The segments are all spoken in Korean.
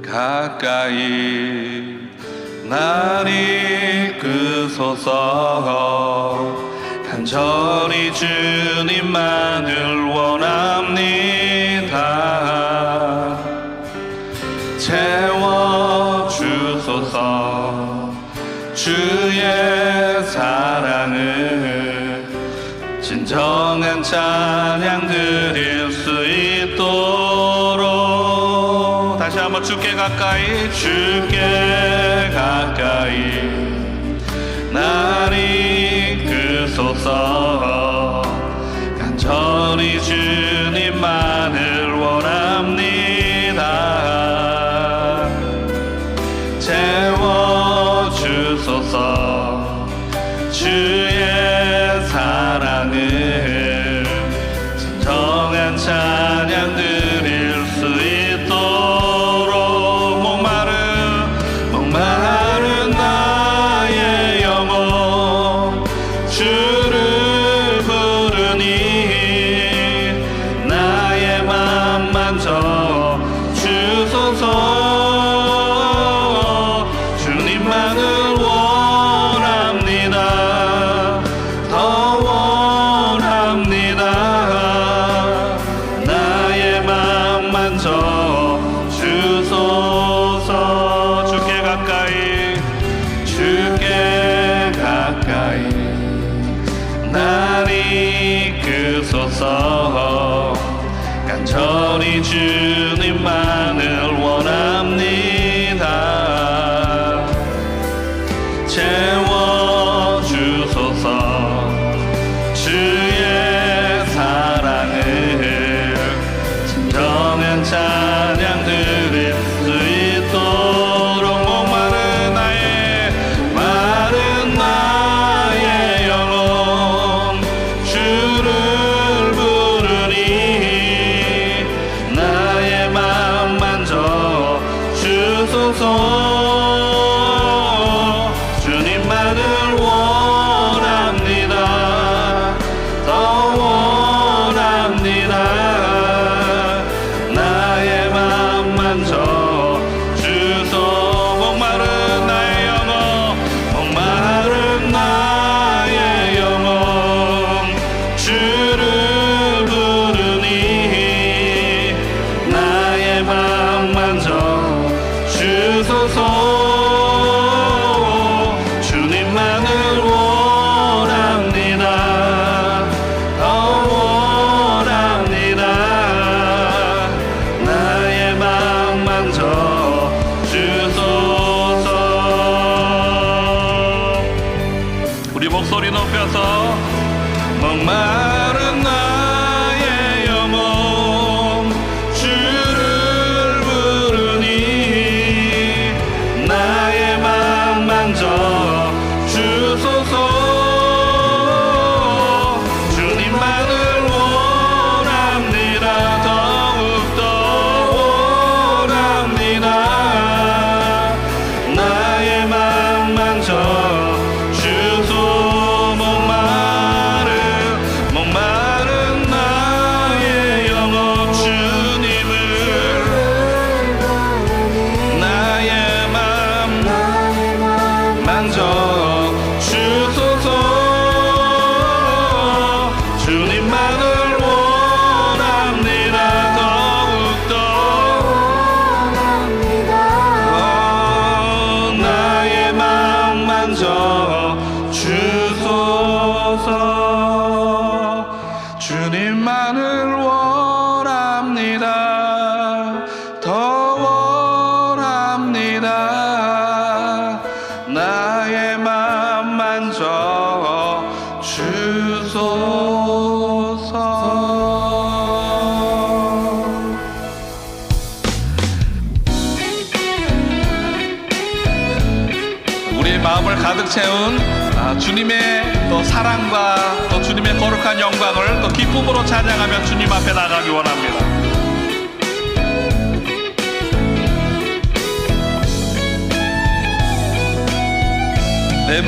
가까이 날 이끄소서. 간절히 주님만을 원합니다. 채워주소서. 주의 사랑을 진정한 찬양 드릴 수 있도록. 다시 한번 주께 가까이, 주께 가까이 날 이끄소서. 간절히 주님만을 원합니다. 채워주소서. 주의 사랑을 진정한 찬양 드릴 수 있도록. 목마른 나의 영혼 주를 부르니 나의 맘 만져 주소서. 주님만을 원합니다. 더 원합니다. 나의 맘 만져 주소서. 주께 가까이, 주께 가까이 날 이끄소서. 간절히 주님만을 원합니다. 채워주소서. 주의 사랑을 진정한 찬양 드릴 수 있도록. 마른 나의 영혼 주를 부르니 나의 맘 만져 주소서. 주님만을 원합니다. 더 원합니다. 나의 맘 만져 주소서. 목마른 나의 영혼 주를 부르니 나의 맘 만져 주소서. 주님만을 원합니다. 더 원합니다. 나의 맘 만져 주소서. 우리 목소리 높여서 목마른 나의 영혼 주를 부르니 나의 맘 만져 주소서. 주님만을 원합니다. 더욱더 원합니다. 나의 맘 만져 주소서. 목마른 나의 영혼 주님을 나의 맘 만져 주소서. 주님만을 원합니다. 더욱더 나의 맘 만져 주소서. 주님만을 원합니다. 더 원합니다. 나의 맘 만져 주소서. 우리의 마음을 가득 채운 주님의 또 사랑과 또 주님의 거룩한 영광을 또 기쁨으로 찬양하며 주님 앞에 나가기 원합니다. 내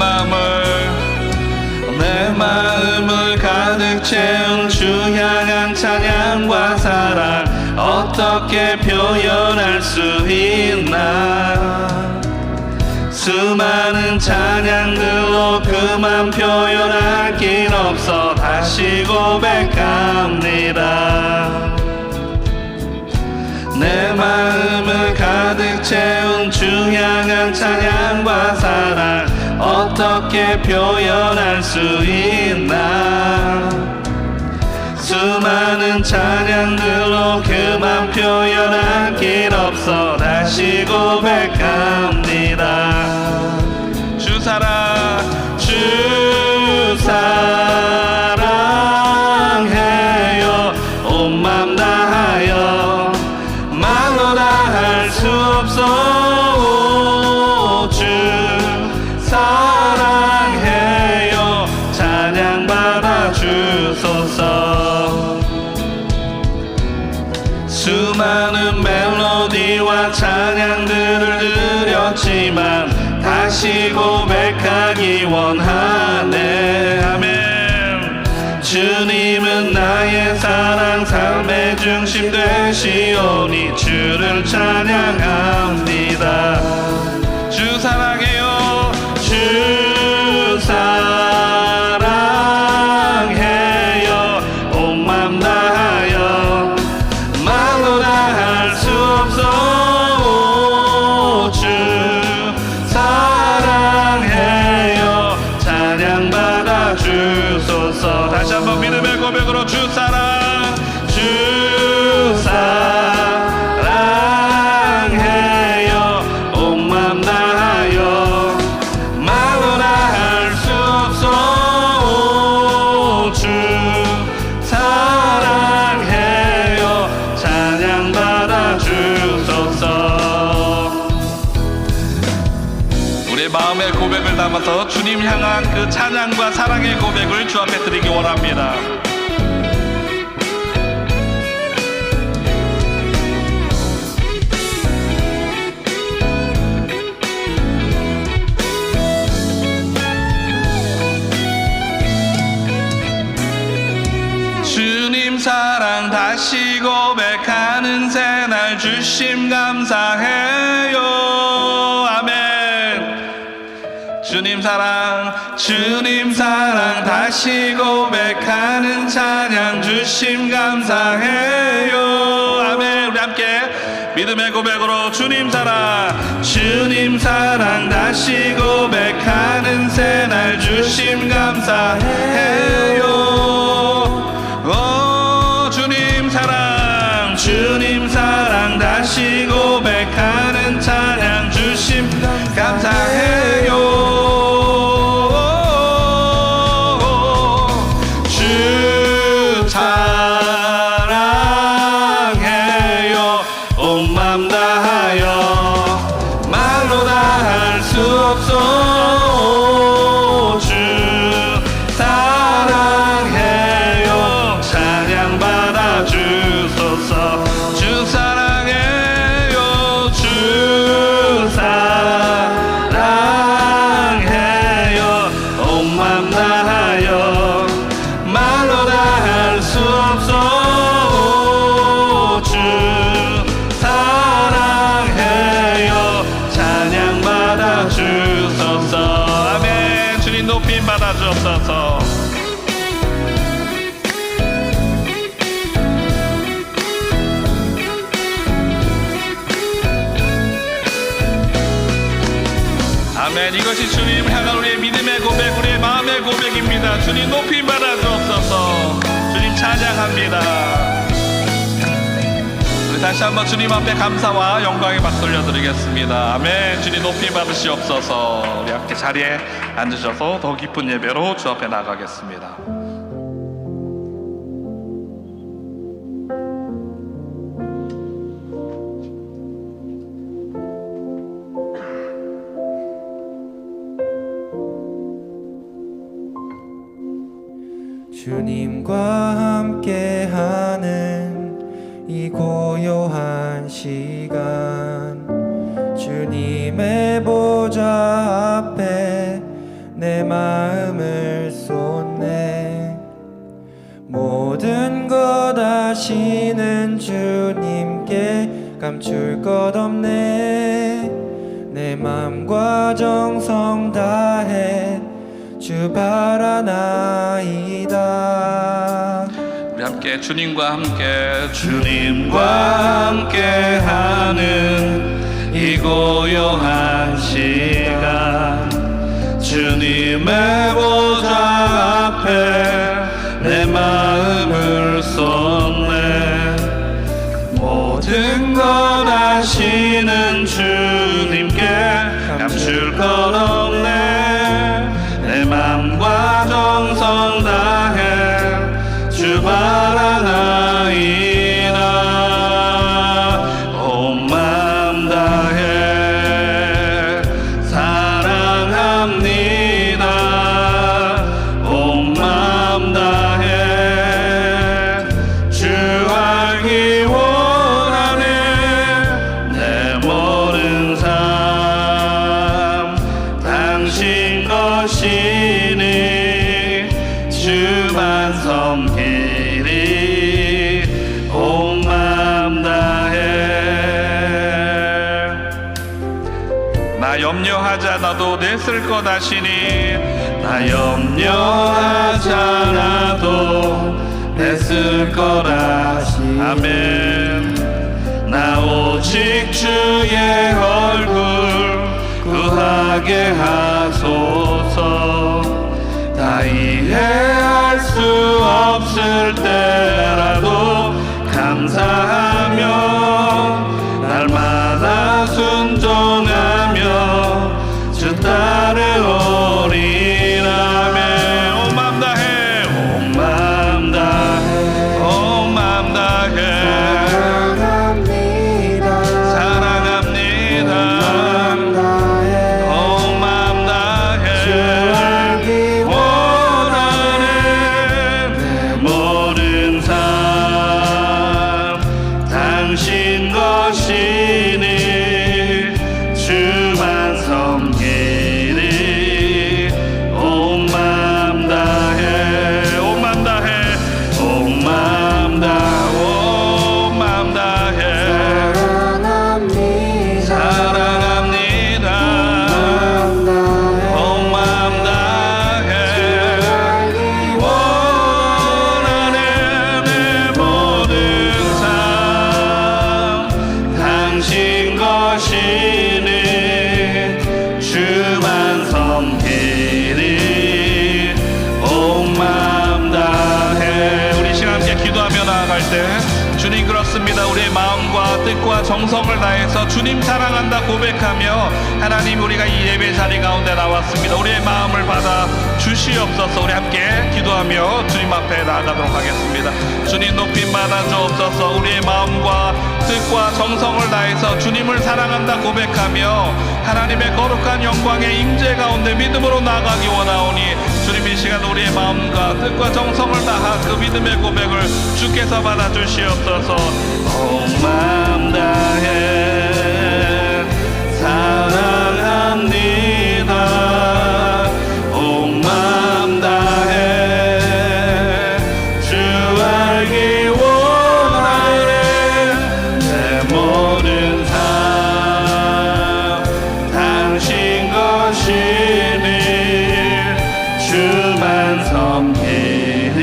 마음을 가득 채운 주 향한 찬양과 사랑 어떻게 표현할 수 있나. 수많은 찬양들로 그만 표현할 길 없어 다시 고백합니다. 내 마음을 가득 채운 주 향한 찬양과 사랑 어떻게 표현할 수 있나. 수많은 찬양들로 그만 표현할 길 없어 다시 고백합니다. 주 사랑 주 사랑해요. 온 맘 다하여 말로 다 할 수 없어. 주 사랑해요. 찬양 받아 주소서. 수많은 멜로디와 찬양들을 드렸지만 다시 고백하기 원하네. 아멘. 주님은 나의 사랑 삶의 중심 되시오니 주를 찬양합니다. 주 사랑해요. 주 사랑해요. 온 맘 다하여 말로 다 할 수 없어. 주 사랑해요. 찬양 받아 주소서. 다시 한번 믿음의 고백으로 주 사랑 주 사랑해요. 온 맘 다하여 말로 다 할 수 없어. 주 사랑해요. 찬양 받아 주소서. 우리의 마음의 고백을 담아서 주님 향한 그 찬양과 사랑의 고백을 주 앞에 드리기 원합니다. 주님 사랑 다시 고백하는 새날 주심 감사해요. 아멘. 주님 사랑 다시 고백하는 찬양 주심 감사해요. 아멘. 우리 함께 믿음의 고백으로 주님 사랑 다시 고백하는 새날 주심 감사해요. 주님 사랑 다시 고백하는 찬양 주심 감사해요. 주 사랑해요. 온 맘 다하여 말로 다 할 수 없어. 주 사랑해요. 찬양 받아 주소서. 주 사랑해요. 주 사랑해요. 온 맘 다하여 말로 다 할 수 없어. 주 사랑해요. 찬양 받아 주소서. 아멘. 주님 높임 받아 주옵소서. 아멘. 이것이 주님 향한 우리의 믿음의 고백, 우리의 마음의 고백입니다. 주님 높임 받아 주옵소서. 주님 찬양합니다. 우리 다시 한번 주님 앞에 감사와 영광의 박수 올려드리겠습니다. 아멘. 주님 높임 받으시옵소서. 우리 함께 자리에 앉으셔서 더 깊은 예배로 주 앞에 나가겠습니다. 주님과 함께하는 이 고요한 시간, 주님의 보좌 앞에 내 마음을 쏟네. 모든 것 다 원하시는 주님께 감출 것 없네. 내 맘과 정성 다해 주 바라나이다. 우리 함께 주님과 함께하는 이 고요한 시간, 주님의 보좌 앞에 내 마음을 쏟네. 모든 것 아시는 주님께 감출 것 없네. 내 맘과 정성 다해 주 바라나이다. 온 맘 다해 사랑합니다. 온 맘 다해 주 알기 원하네. 내 모든 삶 당신 것이니 주만 섬기리. 온 맘 다해. 나 염려하잖아도 내 쓸 것 아시니. 나 염려하잖아도 내 쓸 것 아시니. 아멘. 나 오직 주의 얼굴 구하게 하소서. 다 이해할 수 없을 때라도 감사하며 날마다 순종하며 주 따르오리라며. 온 맘 다해 온 맘 다해 온 맘 다해 사랑합니다. 사랑합니다. 온 맘 다해 주 알기 원하네. 내 모든 삶 당신 것이니 주만 섬기리. 온 맘 다해 온 맘 다해 온 맘 다해 온 맘 다해 사랑합니다. 온 맘 다해 원하네. 내 모든 삶 당신 것이니 주만 섬기리. 온 맘 다해. 우리 시간 함께 기도하며 나아갈 때 주님 그렇습니다. 우리의 마음과 뜻과 정성을 다해서 주님 사랑한다 고백하며 하나님 우리가 이 예배 자리 가운데 나왔습니다. 우리의 마음을 받아 주시옵소서. 우리 함께 기도하며 주님 앞에 나아가도록 하겠습니다. 주님 높임 받아 주옵소서. 우리의 마음과 뜻과 정성을 다해서 주님을 사랑한다 고백하며 하나님의 거룩한 영광의 임재 가운데 믿음으로 나아가기 원하오니 주님 이 시간 우리의 마음과 뜻과 정성을 다한 그 믿음의 고백을 주께서 받아 주시옵소서. 온 마음 다해 사랑합니다. 온 마음 다해 주 알기 원하네. 내 모든 삶 당신 것이니 주만 섬기리.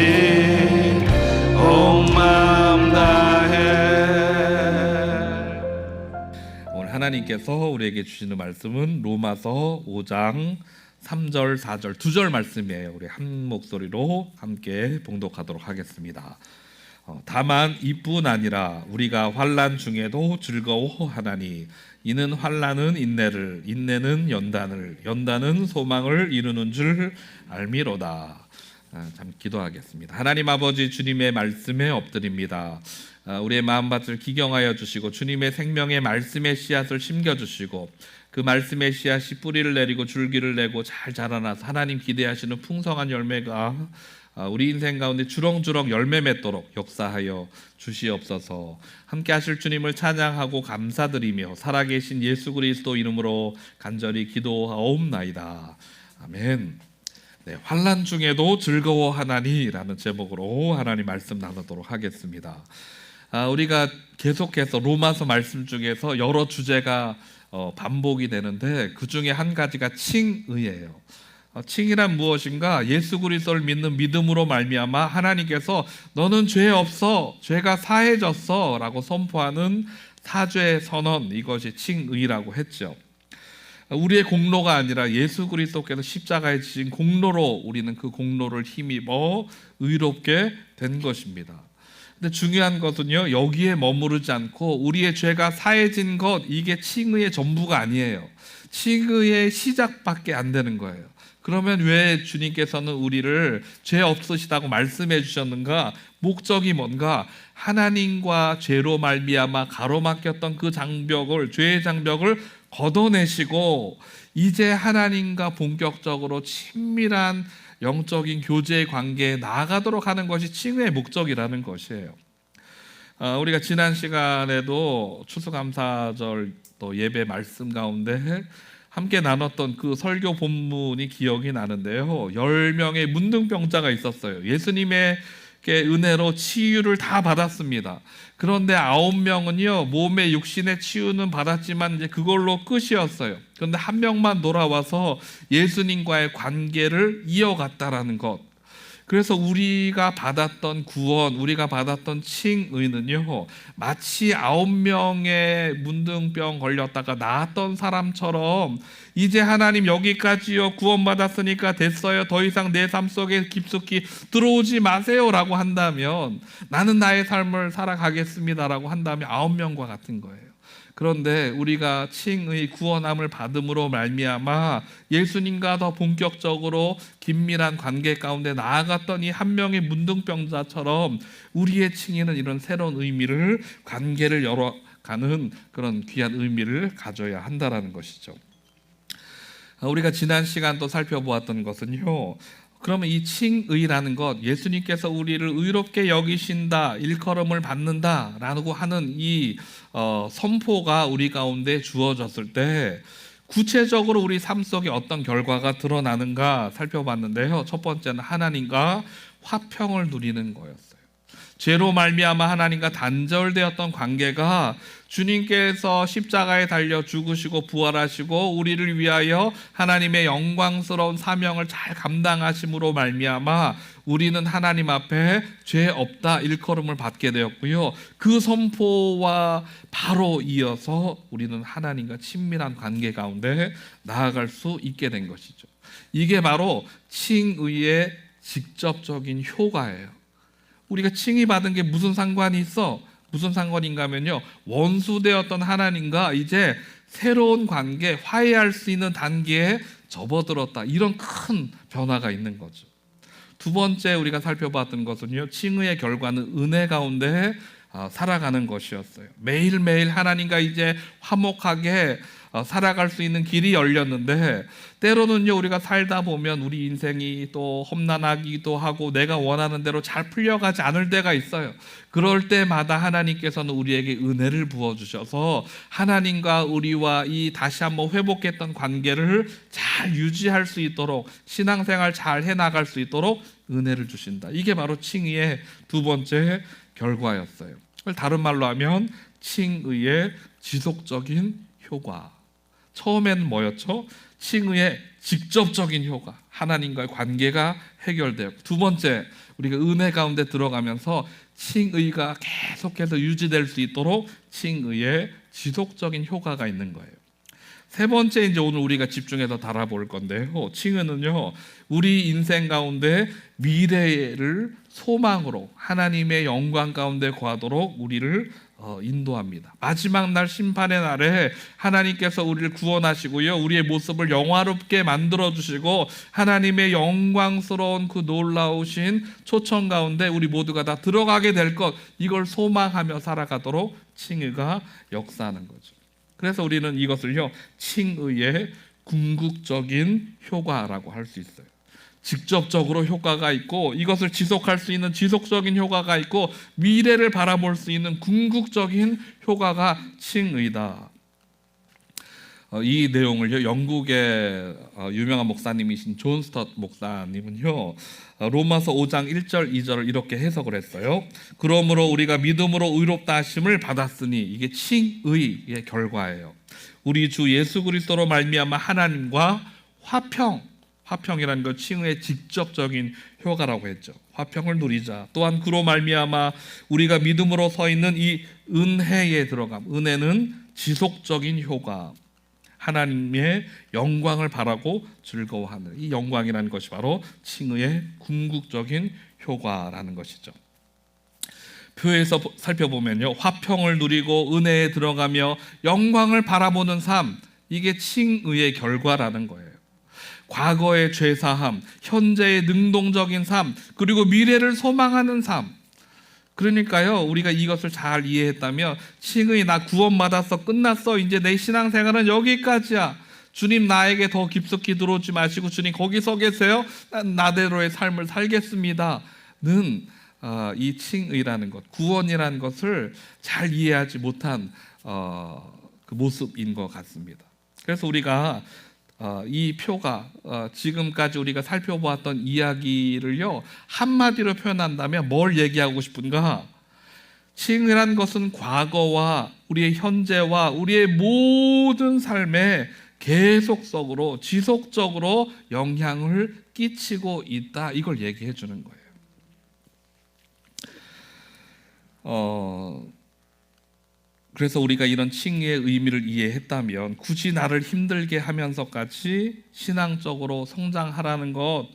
온 마음 다해. 오늘 하나님께서 우리에게 주시는 말씀은 로마서 5장 3절 4절 2절 말씀이에요. 우리 한 목소리로 함께 봉독하도록 하겠습니다. 다만 이뿐 아니라 우리가 환난 중에도 즐거워하나니 이는 환난은 인내를, 인내는 연단을, 연단은 소망을 이루는 줄 알미로다. 참 기도하겠습니다. 하나님 아버지 주님의 말씀에 엎드립니다. 우리의 마음밭을 기경하여 주시고 주님의 생명의 말씀의 씨앗을 심겨주시고 그 말씀의 씨앗이 뿌리를 내리고 줄기를 내고 잘 자라나서 하나님 기대하시는 풍성한 열매가 우리 인생 가운데 주렁주렁 열매 맺도록 역사하여 주시옵소서. 함께 하실 주님을 찬양하고 감사드리며 살아계신 예수 그리스도 이름으로 간절히 기도하옵나이다. 아멘. 환난 중에도 즐거워하나니라는 제목으로 하나님 말씀 나누도록 하겠습니다. 우리가 계속해서 로마서 말씀 중에서 여러 주제가 반복이 되는데 그 중에 한 가지가 칭의예요. 칭의란 무엇인가? 예수 그리스도를 믿는 믿음으로 말미암아 하나님께서 너는 죄 없어, 죄가 사해졌어 라고 선포하는 사죄 선언, 이것이 칭의라고 했죠. 우리의 공로가 아니라 예수 그리스도께서 십자가에 지신 공로로 우리는 그 공로를 힘입어 의롭게 된 것입니다. 근데 중요한 것은요, 여기에 머무르지 않고 우리의 죄가 사해진 것, 이게 칭의의 전부가 아니에요. 칭의의 시작밖에 안 되는 거예요. 그러면 왜 주님께서는 우리를 죄 없으시다고 말씀해 주셨는가? 목적이 뭔가? 하나님과 죄로 말미암아 가로막혔던 그 장벽을, 죄의 장벽을 걷어내시고 이제 하나님과 본격적으로 친밀한 영적인 교제의 관계에 나아가도록 하는 것이 칭의의 목적이라는 것이에요. 우리가 지난 시간에도 추수감사절 또 예배 말씀 가운데 함께 나눴던 그 설교 본문이 기억이 나는데요. 10명의 문둥병자가 있었어요. 예수님의 은혜로 치유를 다 받았습니다. 그런데 9명은요, 몸의 육신의 치유는 받았지만 이제 그걸로 끝이었어요. 그런데 한 명만 돌아와서 예수님과의 관계를 이어갔다라는 것. 그래서 우리가 받았던 구원, 우리가 받았던 칭의는요, 마치 9명의 문둥병 걸렸다가 나았던 사람처럼 이제 하나님 여기까지요, 구원받았으니까 됐어요, 더 이상 내 삶 속에 깊숙이 들어오지 마세요 라고 한다면, 나는 나의 삶을 살아가겠습니다 라고 한다면 9명과 같은 거예요. 그런데 우리가 칭의 구원함을 받음으로 말미암아 예수님과 더 본격적으로 긴밀한 관계 가운데 나아갔던 이 한 명의 문둥병자처럼 우리의 칭의는 이런 새로운 의미를, 관계를 열어가는 그런 귀한 의미를 가져야 한다라는 것이죠. 우리가 지난 시간 또 살펴보았던 것은요, 그러면 이 칭의라는 것, 예수님께서 우리를 의롭게 여기신다, 일컬음을 받는다라고 하는 이 선포가 우리 가운데 주어졌을 때 구체적으로 우리 삶 속에 어떤 결과가 드러나는가 살펴봤는데요. 첫 번째는 하나님과 화평을 누리는 거였어요. 죄로 말미암아 하나님과 단절되었던 관계가 주님께서 십자가에 달려 죽으시고 부활하시고 우리를 위하여 하나님의 영광스러운 사명을 잘 감당하심으로 말미암아 우리는 하나님 앞에 죄 없다 일컬음을 받게 되었고요. 그 선포와 바로 이어서 우리는 하나님과 친밀한 관계 가운데 나아갈 수 있게 된 것이죠. 이게 바로 칭의의 직접적인 효과예요. 우리가 칭의받은 게 무슨 상관이 있어? 무슨 상관인가 하면요, 원수되었던 하나님과 이제 새로운 관계, 화해할 수 있는 단계에 접어들었다, 이런 큰 변화가 있는 거죠. 두 번째 우리가 살펴봤던 것은요, 칭의의 결과는 은혜 가운데 살아가는 것이었어요. 매일매일 하나님과 이제 화목하게 살아갈 수 있는 길이 열렸는데, 때로는요 우리가 살다 보면 우리 인생이 또 험난하기도 하고 내가 원하는 대로 잘 풀려가지 않을 때가 있어요. 그럴 때마다 하나님께서는 우리에게 은혜를 부어주셔서 하나님과 우리와 이 다시 한번 회복했던 관계를 잘 유지할 수 있도록, 신앙생활 잘 해나갈 수 있도록 은혜를 주신다. 이게 바로 칭의의 두 번째 결과였어요. 다른 말로 하면 칭의의 지속적인 효과. 처음에는 뭐였죠? 칭의의 직접적인 효과, 하나님과의 관계가 해결되었고, 두 번째 우리가 은혜 가운데 들어가면서 칭의가 계속해서 유지될 수 있도록 칭의의 지속적인 효과가 있는 거예요. 세 번째 이제 오늘 우리가 집중해서 달아볼 건데요, 칭의는요 우리 인생 가운데 미래를 소망으로 하나님의 영광 가운데 거하도록 우리를 인도합니다. 마지막 날 심판의 날에 하나님께서 우리를 구원하시고요, 우리의 모습을 영화롭게 만들어주시고 하나님의 영광스러운 그 놀라우신 초청 가운데 우리 모두가 다 들어가게 될 것, 이걸 소망하며 살아가도록 칭의가 역사하는 거죠. 그래서 우리는 이것을요 칭의의 궁극적인 효과라고 할 수 있어요. 직접적으로 효과가 있고, 이것을 지속할 수 있는 지속적인 효과가 있고, 미래를 바라볼 수 있는 궁극적인 효과가 칭의다. 이 내용을요, 영국의 유명한 목사님이신 존 스tott 목사님은요, 로마서 5장 1절 2절을 이렇게 해석을 했어요. 그러므로 우리가 믿음으로 의롭다 하심을 받았으니, 이게 칭의의 결과예요. 우리 주 예수 그리스도로 말미암아 하나님과 화평이라는 것, 칭의의 직접적인 효과라고 했죠. 화평을 누리자. 또한 그로 말미암아 우리가 믿음으로 서 있는 이 은혜에 들어감. 은혜는 지속적인 효과, 하나님의 영광을 바라고 즐거워하는 이 영광이라는 것이 바로 칭의의 궁극적인 효과라는 것이죠. 표에서 살펴보면요, 화평을 누리고 은혜에 들어가며 영광을 바라보는 삶, 이게 칭의의 결과라는 거예요. 과거의 죄사함, 현재의 능동적인 삶, 그리고 미래를 소망하는 삶. 그러니까요, 우리가 이것을 잘 이해했다면, 칭의, 나 구원받았어, 끝났어, 이제 내 신앙생활은 여기까지야, 주님 나에게 더 깊숙이 들어오지 마시고 주님 거기 서 계세요, 난 나대로의 삶을 살겠습니다 는 이 칭의라는 것, 구원이라는 것을 잘 이해하지 못한 그 모습인 것 같습니다. 그래서 우리가 이 표가 지금까지 우리가 살펴보았던 이야기를요, 한마디로 표현한다면 뭘 얘기하고 싶은가? 칭의란 것은 과거와 우리의 현재와 우리의 모든 삶에 계속적으로 지속적으로 영향을 끼치고 있다, 이걸 얘기해 주는 거예요. 그래서 우리가 이런 칭의의 의미를 이해했다면, 굳이 나를 힘들게 하면서까지 신앙적으로 성장하라는 것,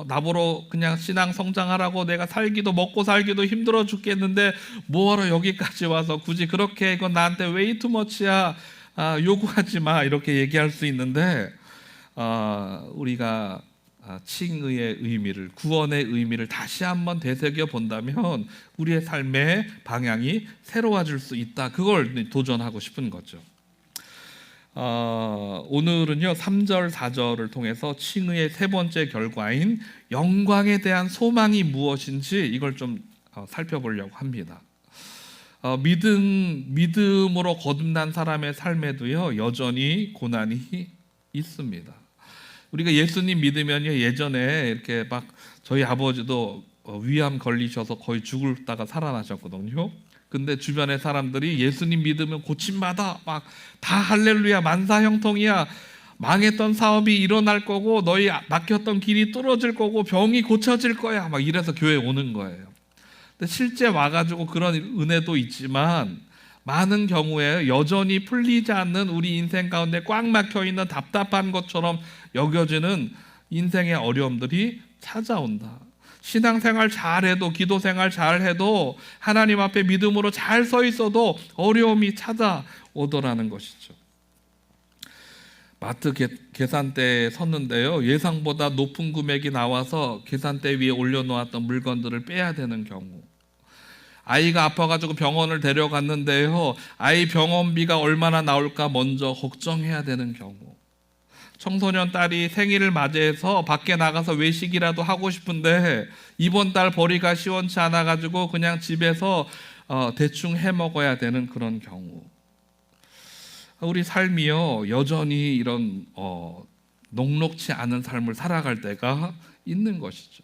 나보러 그냥 신앙 성장하라고, 내가 살기도 먹고 살기도 힘들어 죽겠는데 뭐하러 여기까지 와서 굳이 그렇게, 이건 나한테 웨이 투 머치야, 요구하지 마, 이렇게 얘기할 수 있는데, 우리가 칭의의 의미를, 구원의 의미를 다시 한번 되새겨 본다면 우리의 삶의 방향이 새로워질 수 있다, 그걸 도전하고 싶은 거죠. 오늘은요 3절 4절을 통해서 칭의의 세 번째 결과인 영광에 대한 소망이 무엇인지 이걸 좀 살펴보려고 합니다. 믿음으로 거듭난 사람의 삶에도요 여전히 고난이 있습니다. 우리가 예수님 믿으면요, 예전에 이렇게 막 저희 아버지도 위암 걸리셔서 거의 죽을다가 살아나셨거든요. 근데 주변의 사람들이 예수님 믿으면 고침받아, 막 다 할렐루야, 만사형통이야, 망했던 사업이 일어날 거고 너희 막혔던 길이 뚫어질 거고 병이 고쳐질 거야, 막 이래서 교회에 오는 거예요. 근데 실제 와가지고 그런 은혜도 있지만 많은 경우에 여전히 풀리지 않는 우리 인생 가운데 꽉 막혀있는 답답한 것처럼 여겨지는 인생의 어려움들이 찾아온다. 신앙생활 잘해도, 기도생활 잘해도, 하나님 앞에 믿음으로 잘 서 있어도 어려움이 찾아오더라는 것이죠. 마트 계산대에 섰는데요, 예상보다 높은 금액이 나와서 계산대 위에 올려놓았던 물건들을 빼야 되는 경우, 아이가 아파가지고 병원을 데려갔는데요, 아이 병원비가 얼마나 나올까 먼저 걱정해야 되는 경우, 청소년 딸이 생일을 맞이해서 밖에 나가서 외식이라도 하고 싶은데 이번 달 벌이가 시원치 않아가지고 그냥 집에서 대충 해 먹어야 되는 그런 경우, 우리 삶이요 여전히 이런 녹록치 않은 삶을 살아갈 때가 있는 것이죠.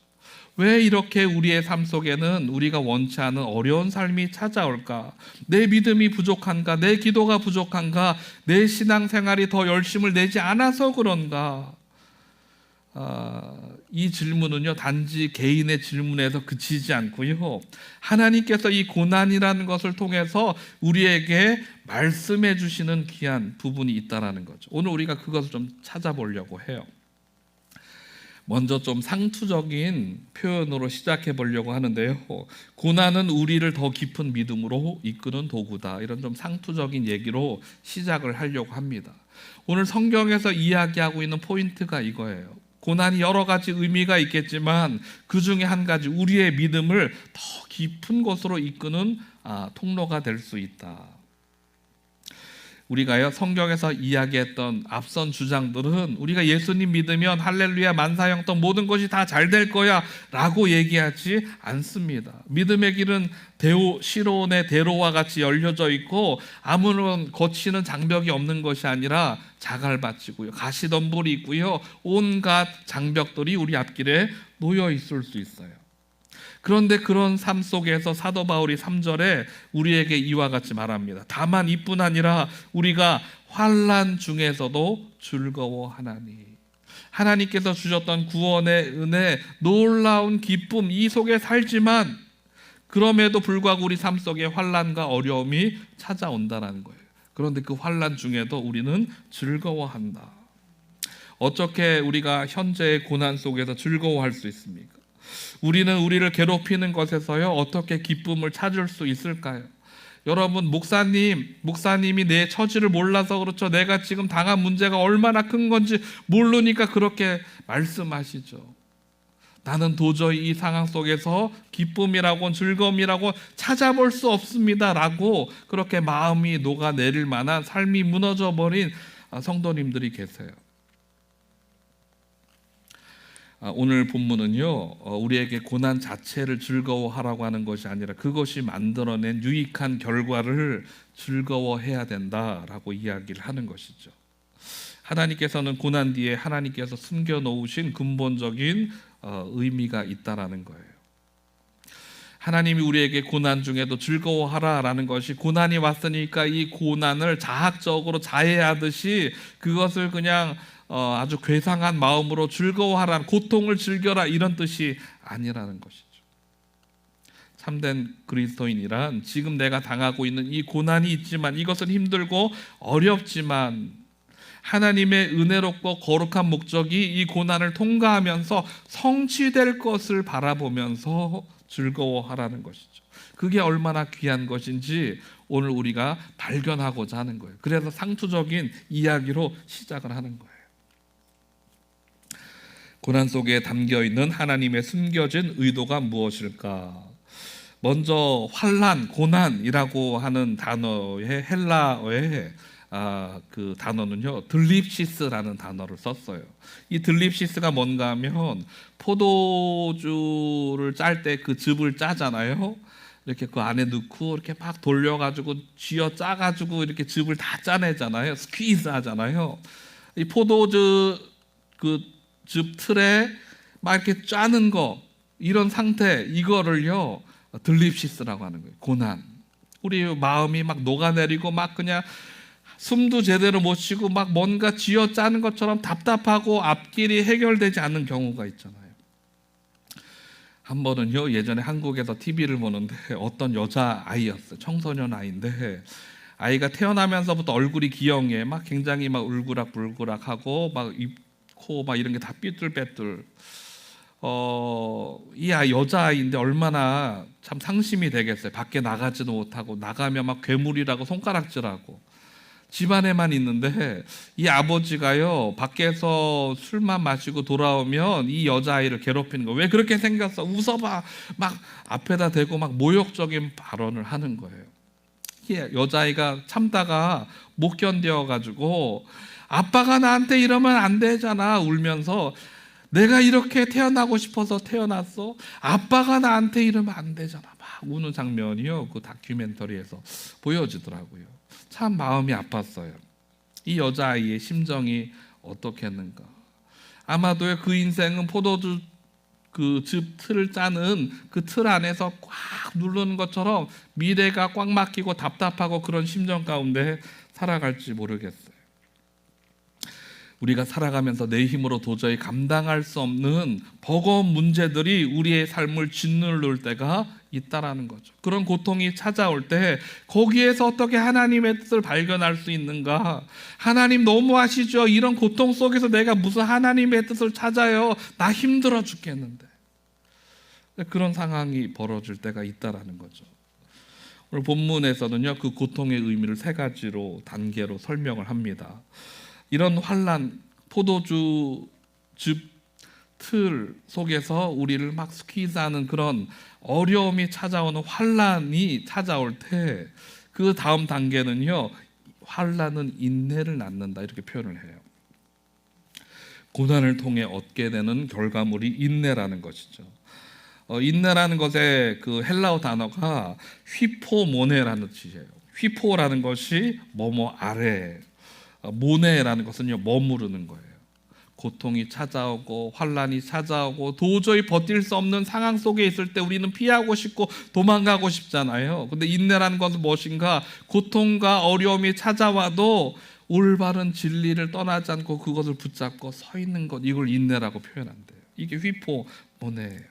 왜 이렇게 우리의 삶 속에는 우리가 원치 않은 어려운 삶이 찾아올까? 내 믿음이 부족한가? 내 기도가 부족한가? 내 신앙생활이 더 열심을 내지 않아서 그런가? 이 질문은요 단지 개인의 질문에서 그치지 않고요, 하나님께서 이 고난이라는 것을 통해서 우리에게 말씀해 주시는 귀한 부분이 있다라는 거죠. 오늘 우리가 그것을 좀 찾아보려고 해요. 먼저 좀 상투적인 표현으로 시작해 보려고 하는데요, 고난은 우리를 더 깊은 믿음으로 이끄는 도구다, 이런 좀 상투적인 얘기로 시작을 하려고 합니다. 오늘 성경에서 이야기하고 있는 포인트가 이거예요. 고난이 여러 가지 의미가 있겠지만 그 중에 한 가지, 우리의 믿음을 더 깊은 곳으로 이끄는 통로가 될 수 있다. 우리가요 성경에서 이야기했던 앞선 주장들은 우리가 예수님 믿으면 할렐루야 만사형통 모든 것이 다 잘 될 거야 라고 얘기하지 않습니다. 믿음의 길은 시론의 대로와 같이 열려져 있고 아무런 거치는 장벽이 없는 것이 아니라 자갈밭이고요, 가시덤불이 있고요, 온갖 장벽들이 우리 앞길에 놓여 있을 수 있어요. 그런데 그런 삶 속에서 사도 바울이 3절에 우리에게 이와 같이 말합니다. 다만 이뿐 아니라 우리가 환난 중에서도 즐거워하나니. 하나님께서 주셨던 구원의 은혜, 놀라운 기쁨 이 속에 살지만 그럼에도 불구하고 우리 삶 속에 환난과 어려움이 찾아온다는 거예요. 그런데 그 환난 중에도 우리는 즐거워한다. 어떻게 우리가 현재의 고난 속에서 즐거워할 수 있습니까? 우리는 우리를 괴롭히는 것에서요 어떻게 기쁨을 찾을 수 있을까요? 여러분, 목사님이 내 처지를 몰라서 그렇죠. 내가 지금 당한 문제가 얼마나 큰 건지 모르니까 그렇게 말씀하시죠. 나는 도저히 이 상황 속에서 기쁨이라고 즐거움이라고 찾아볼 수 없습니다 라고 그렇게 마음이 녹아내릴 만한 삶이 무너져버린 성도님들이 계세요. 오늘 본문은요 우리에게 고난 자체를 즐거워하라고 하는 것이 아니라 그것이 만들어낸 유익한 결과를 즐거워해야 된다라고 이야기를 하는 것이죠. 하나님께서는 고난 뒤에 하나님께서 숨겨놓으신 근본적인 의미가 있다라는 거예요. 하나님이 우리에게 고난 중에도 즐거워하라라는 것이 고난이 왔으니까 이 고난을 자학적으로 자해하듯이 그것을 그냥 아주 괴상한 마음으로 즐거워하라, 고통을 즐겨라 이런 뜻이 아니라는 것이죠. 참된 그리스도인이란 지금 내가 당하고 있는 이 고난이 있지만 이것은 힘들고 어렵지만 하나님의 은혜롭고 거룩한 목적이 이 고난을 통과하면서 성취될 것을 바라보면서 즐거워하라는 것이죠. 그게 얼마나 귀한 것인지 오늘 우리가 발견하고자 하는 거예요. 그래서 상투적인 이야기로 시작을 하는 거예요. 고난 속에 담겨있는 하나님의 숨겨진 의도가 무엇일까? 먼저 환난, 고난이라고 하는 단어의 헬라어의 그 단어는요 들립시스라는 단어를 썼어요. 이 들립시스가 뭔가 하면 포도주를 짤 때 그 즙을 짜잖아요. 이렇게 그 안에 넣고 이렇게 막 돌려가지고 쥐어 짜가지고 이렇게 즙을 다 짜내잖아요. 스퀴즈 하잖아요. 이 포도주 그 즙 틀에 막 이렇게 짜는 거 이런 상태 이거를요 들립시스라고 하는 거예요. 고난. 우리 마음이 막 녹아내리고 막 그냥 숨도 제대로 못 쉬고 막 뭔가 쥐어 짜는 것처럼 답답하고 앞길이 해결되지 않는 경우가 있잖아요. 한 번은요 예전에 한국에서 TV를 보는데 어떤 여자 아이였어요. 청소년 아이인데 아이가 태어나면서부터 얼굴이 기형해 막 굉장히 막 울그락불그락하고 막 입 코 막 이런 게 다 삐뚤빼뚤. 이 여자아이인데 얼마나 참 상심이 되겠어요. 밖에 나가지도 못하고 나가면 막 괴물이라고 손가락질하고 집안에만 있는데 이 아버지가요 밖에서 술만 마시고 돌아오면 이 여자아이를 괴롭히는 거예요. 왜 그렇게 생겼어? 웃어봐. 막 앞에다 대고 막 모욕적인 발언을 하는 거예요. 이 여자아이가 참다가 못 견뎌가지고 아빠가 나한테 이러면 안 되잖아 울면서 내가 이렇게 태어나고 싶어서 태어났어. 아빠가 나한테 이러면 안 되잖아. 막 우는 장면이요 그 다큐멘터리에서 보여지더라고요. 참 마음이 아팠어요. 이 여자아이의 심정이 어떻겠는가. 아마도 그 인생은 포도주 그 즙 틀을 짜는 그 틀 안에서 꽉 누르는 것처럼 미래가 꽉 막히고 답답하고 그런 심정 가운데 살아갈지 모르겠어요. 우리가 살아가면서 내 힘으로 도저히 감당할 수 없는 버거운 문제들이 우리의 삶을 짓누를 때가 있다라는 거죠. 그런 고통이 찾아올 때 거기에서 어떻게 하나님의 뜻을 발견할 수 있는가? 하나님 너무하시죠. 이런 고통 속에서 내가 무슨 하나님의 뜻을 찾아요. 나 힘들어 죽겠는데. 그런 상황이 벌어질 때가 있다라는 거죠. 오늘 본문에서는요 그 고통의 의미를 세 가지로 단계로 설명을 합니다. 이런 환난, 포도주 즙 틀 속에서 우리를 막 스퀴즈하는 그런 어려움이 찾아오는 환난이 찾아올 때 그 다음 단계는요 환난은 인내를 낳는다 이렇게 표현을 해요. 고난을 통해 얻게 되는 결과물이 인내라는 것이죠. 인내라는 것의 그 헬라어 단어가 휘포모네라는 뜻이에요. 휘포라는 것이 뭐뭐 아래, 모네라는 것은요 머무르는 거예요. 고통이 찾아오고 환난이 찾아오고 도저히 버틸 수 없는 상황 속에 있을 때 우리는 피하고 싶고 도망가고 싶잖아요. 근데 인내라는 것은 무엇인가? 고통과 어려움이 찾아와도 올바른 진리를 떠나지 않고 그것을 붙잡고 서 있는 것, 이걸 인내라고 표현한대요. 이게 휘포모네예요.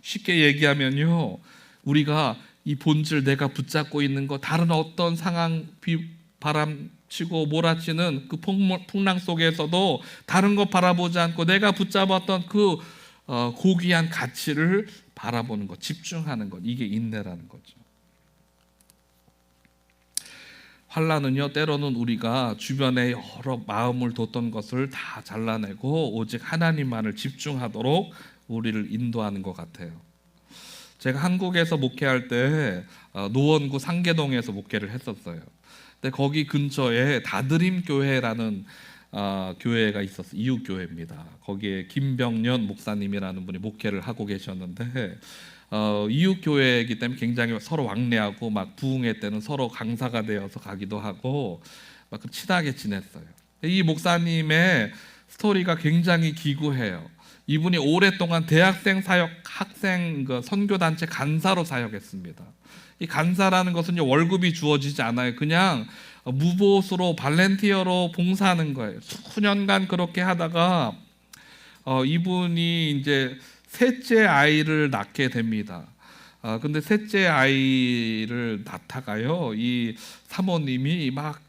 쉽게 얘기하면요, 우리가 이 본질, 내가 붙잡고 있는 것, 다른 어떤 상황, 바람 치고 몰아치는 그 풍랑 속에서도 다른 것 바라보지 않고 내가 붙잡았던 그 고귀한 가치를 바라보는 것, 집중하는 것, 이게 인내라는 거죠. 환난은요, 때로는 우리가 주변에 여러 마음을 뒀던 것을 다 잘라내고 오직 하나님만을 집중하도록 우리를 인도하는 것 같아요. 제가 한국에서 목회할 때 노원구 상계동에서 목회를 했었어요. 근데 거기 근처에 다드림 교회라는 교회가 있었어요. 이웃 교회입니다. 거기에 김병년 목사님이라는 분이 목회를 하고 계셨는데 이웃 교회이기 때문에 굉장히 서로 왕래하고 막 부흥회 때는 서로 강사가 되어서 가기도 하고 막 친하게 지냈어요. 이 목사님의 스토리가 굉장히 기구해요. 이분이 오랫동안 대학생 사역, 학생 선교단체 간사로 사역했습니다. 이 간사라는 것은요, 월급이 주어지지 않아요. 그냥 무보수로 발렌티어로 봉사하는 거예요. 수년간 그렇게 하다가 이분이 이제 셋째 아이를 낳게 됩니다. 근데 셋째 아이를 낳다가요, 이 사모님이 막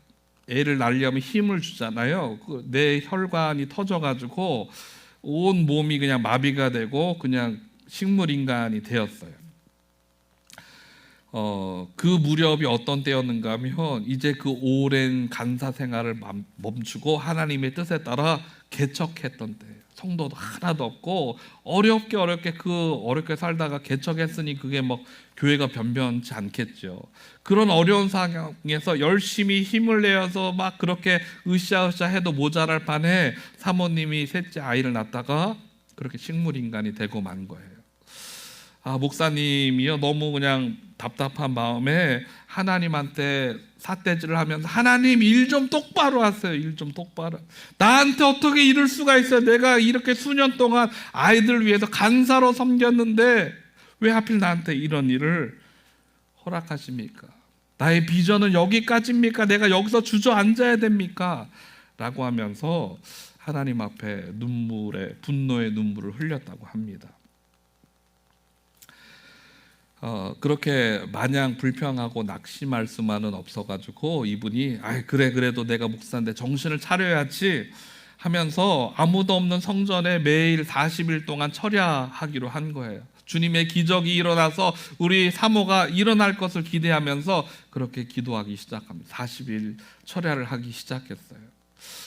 애를 낳으려면 힘을 주잖아요. 내 혈관이 터져가지고 온 몸이 그냥 마비가 되고 그냥 식물 인간이 되었어요. 그 무렵이 어떤 때였는가 하면 이제 그 오랜 간사 생활을 멈추고 하나님의 뜻에 따라 개척했던 때예요. 성도도 하나도 없고 어렵게 살다가 개척했으니 그게 뭐 교회가 변변치 않겠죠. 그런 어려운 상황에서 열심히 힘을 내어서 막 그렇게 으쌰으쌰 해도 모자랄 판에 사모님이 셋째 아이를 낳다가 그렇게 식물 인간이 되고 만 거예요. 목사님이요, 너무 그냥 답답한 마음에 하나님한테 삿대질을 하면서, 하나님 일 좀 똑바로 하세요. 일 좀 똑바로. 나한테 어떻게 이럴 수가 있어요. 내가 이렇게 수년 동안 아이들 위해서 간사로 섬겼는데 왜 하필 나한테 이런 일을 허락하십니까? 나의 비전은 여기까지입니까? 내가 여기서 주저앉아야 됩니까? 라고 하면서 하나님 앞에 분노의 눈물을 흘렸다고 합니다. 그렇게 마냥 불평하고 낙심할 수만은 없어가지고 이분이 그래도 내가 목사인데 정신을 차려야지 하면서 아무도 없는 성전에 매일 40일 동안 철야하기로 한 거예요. 주님의 기적이 일어나서 우리 사모가 일어날 것을 기대하면서 그렇게 기도하기 시작합니다. 40일 철야를 하기 시작했어요.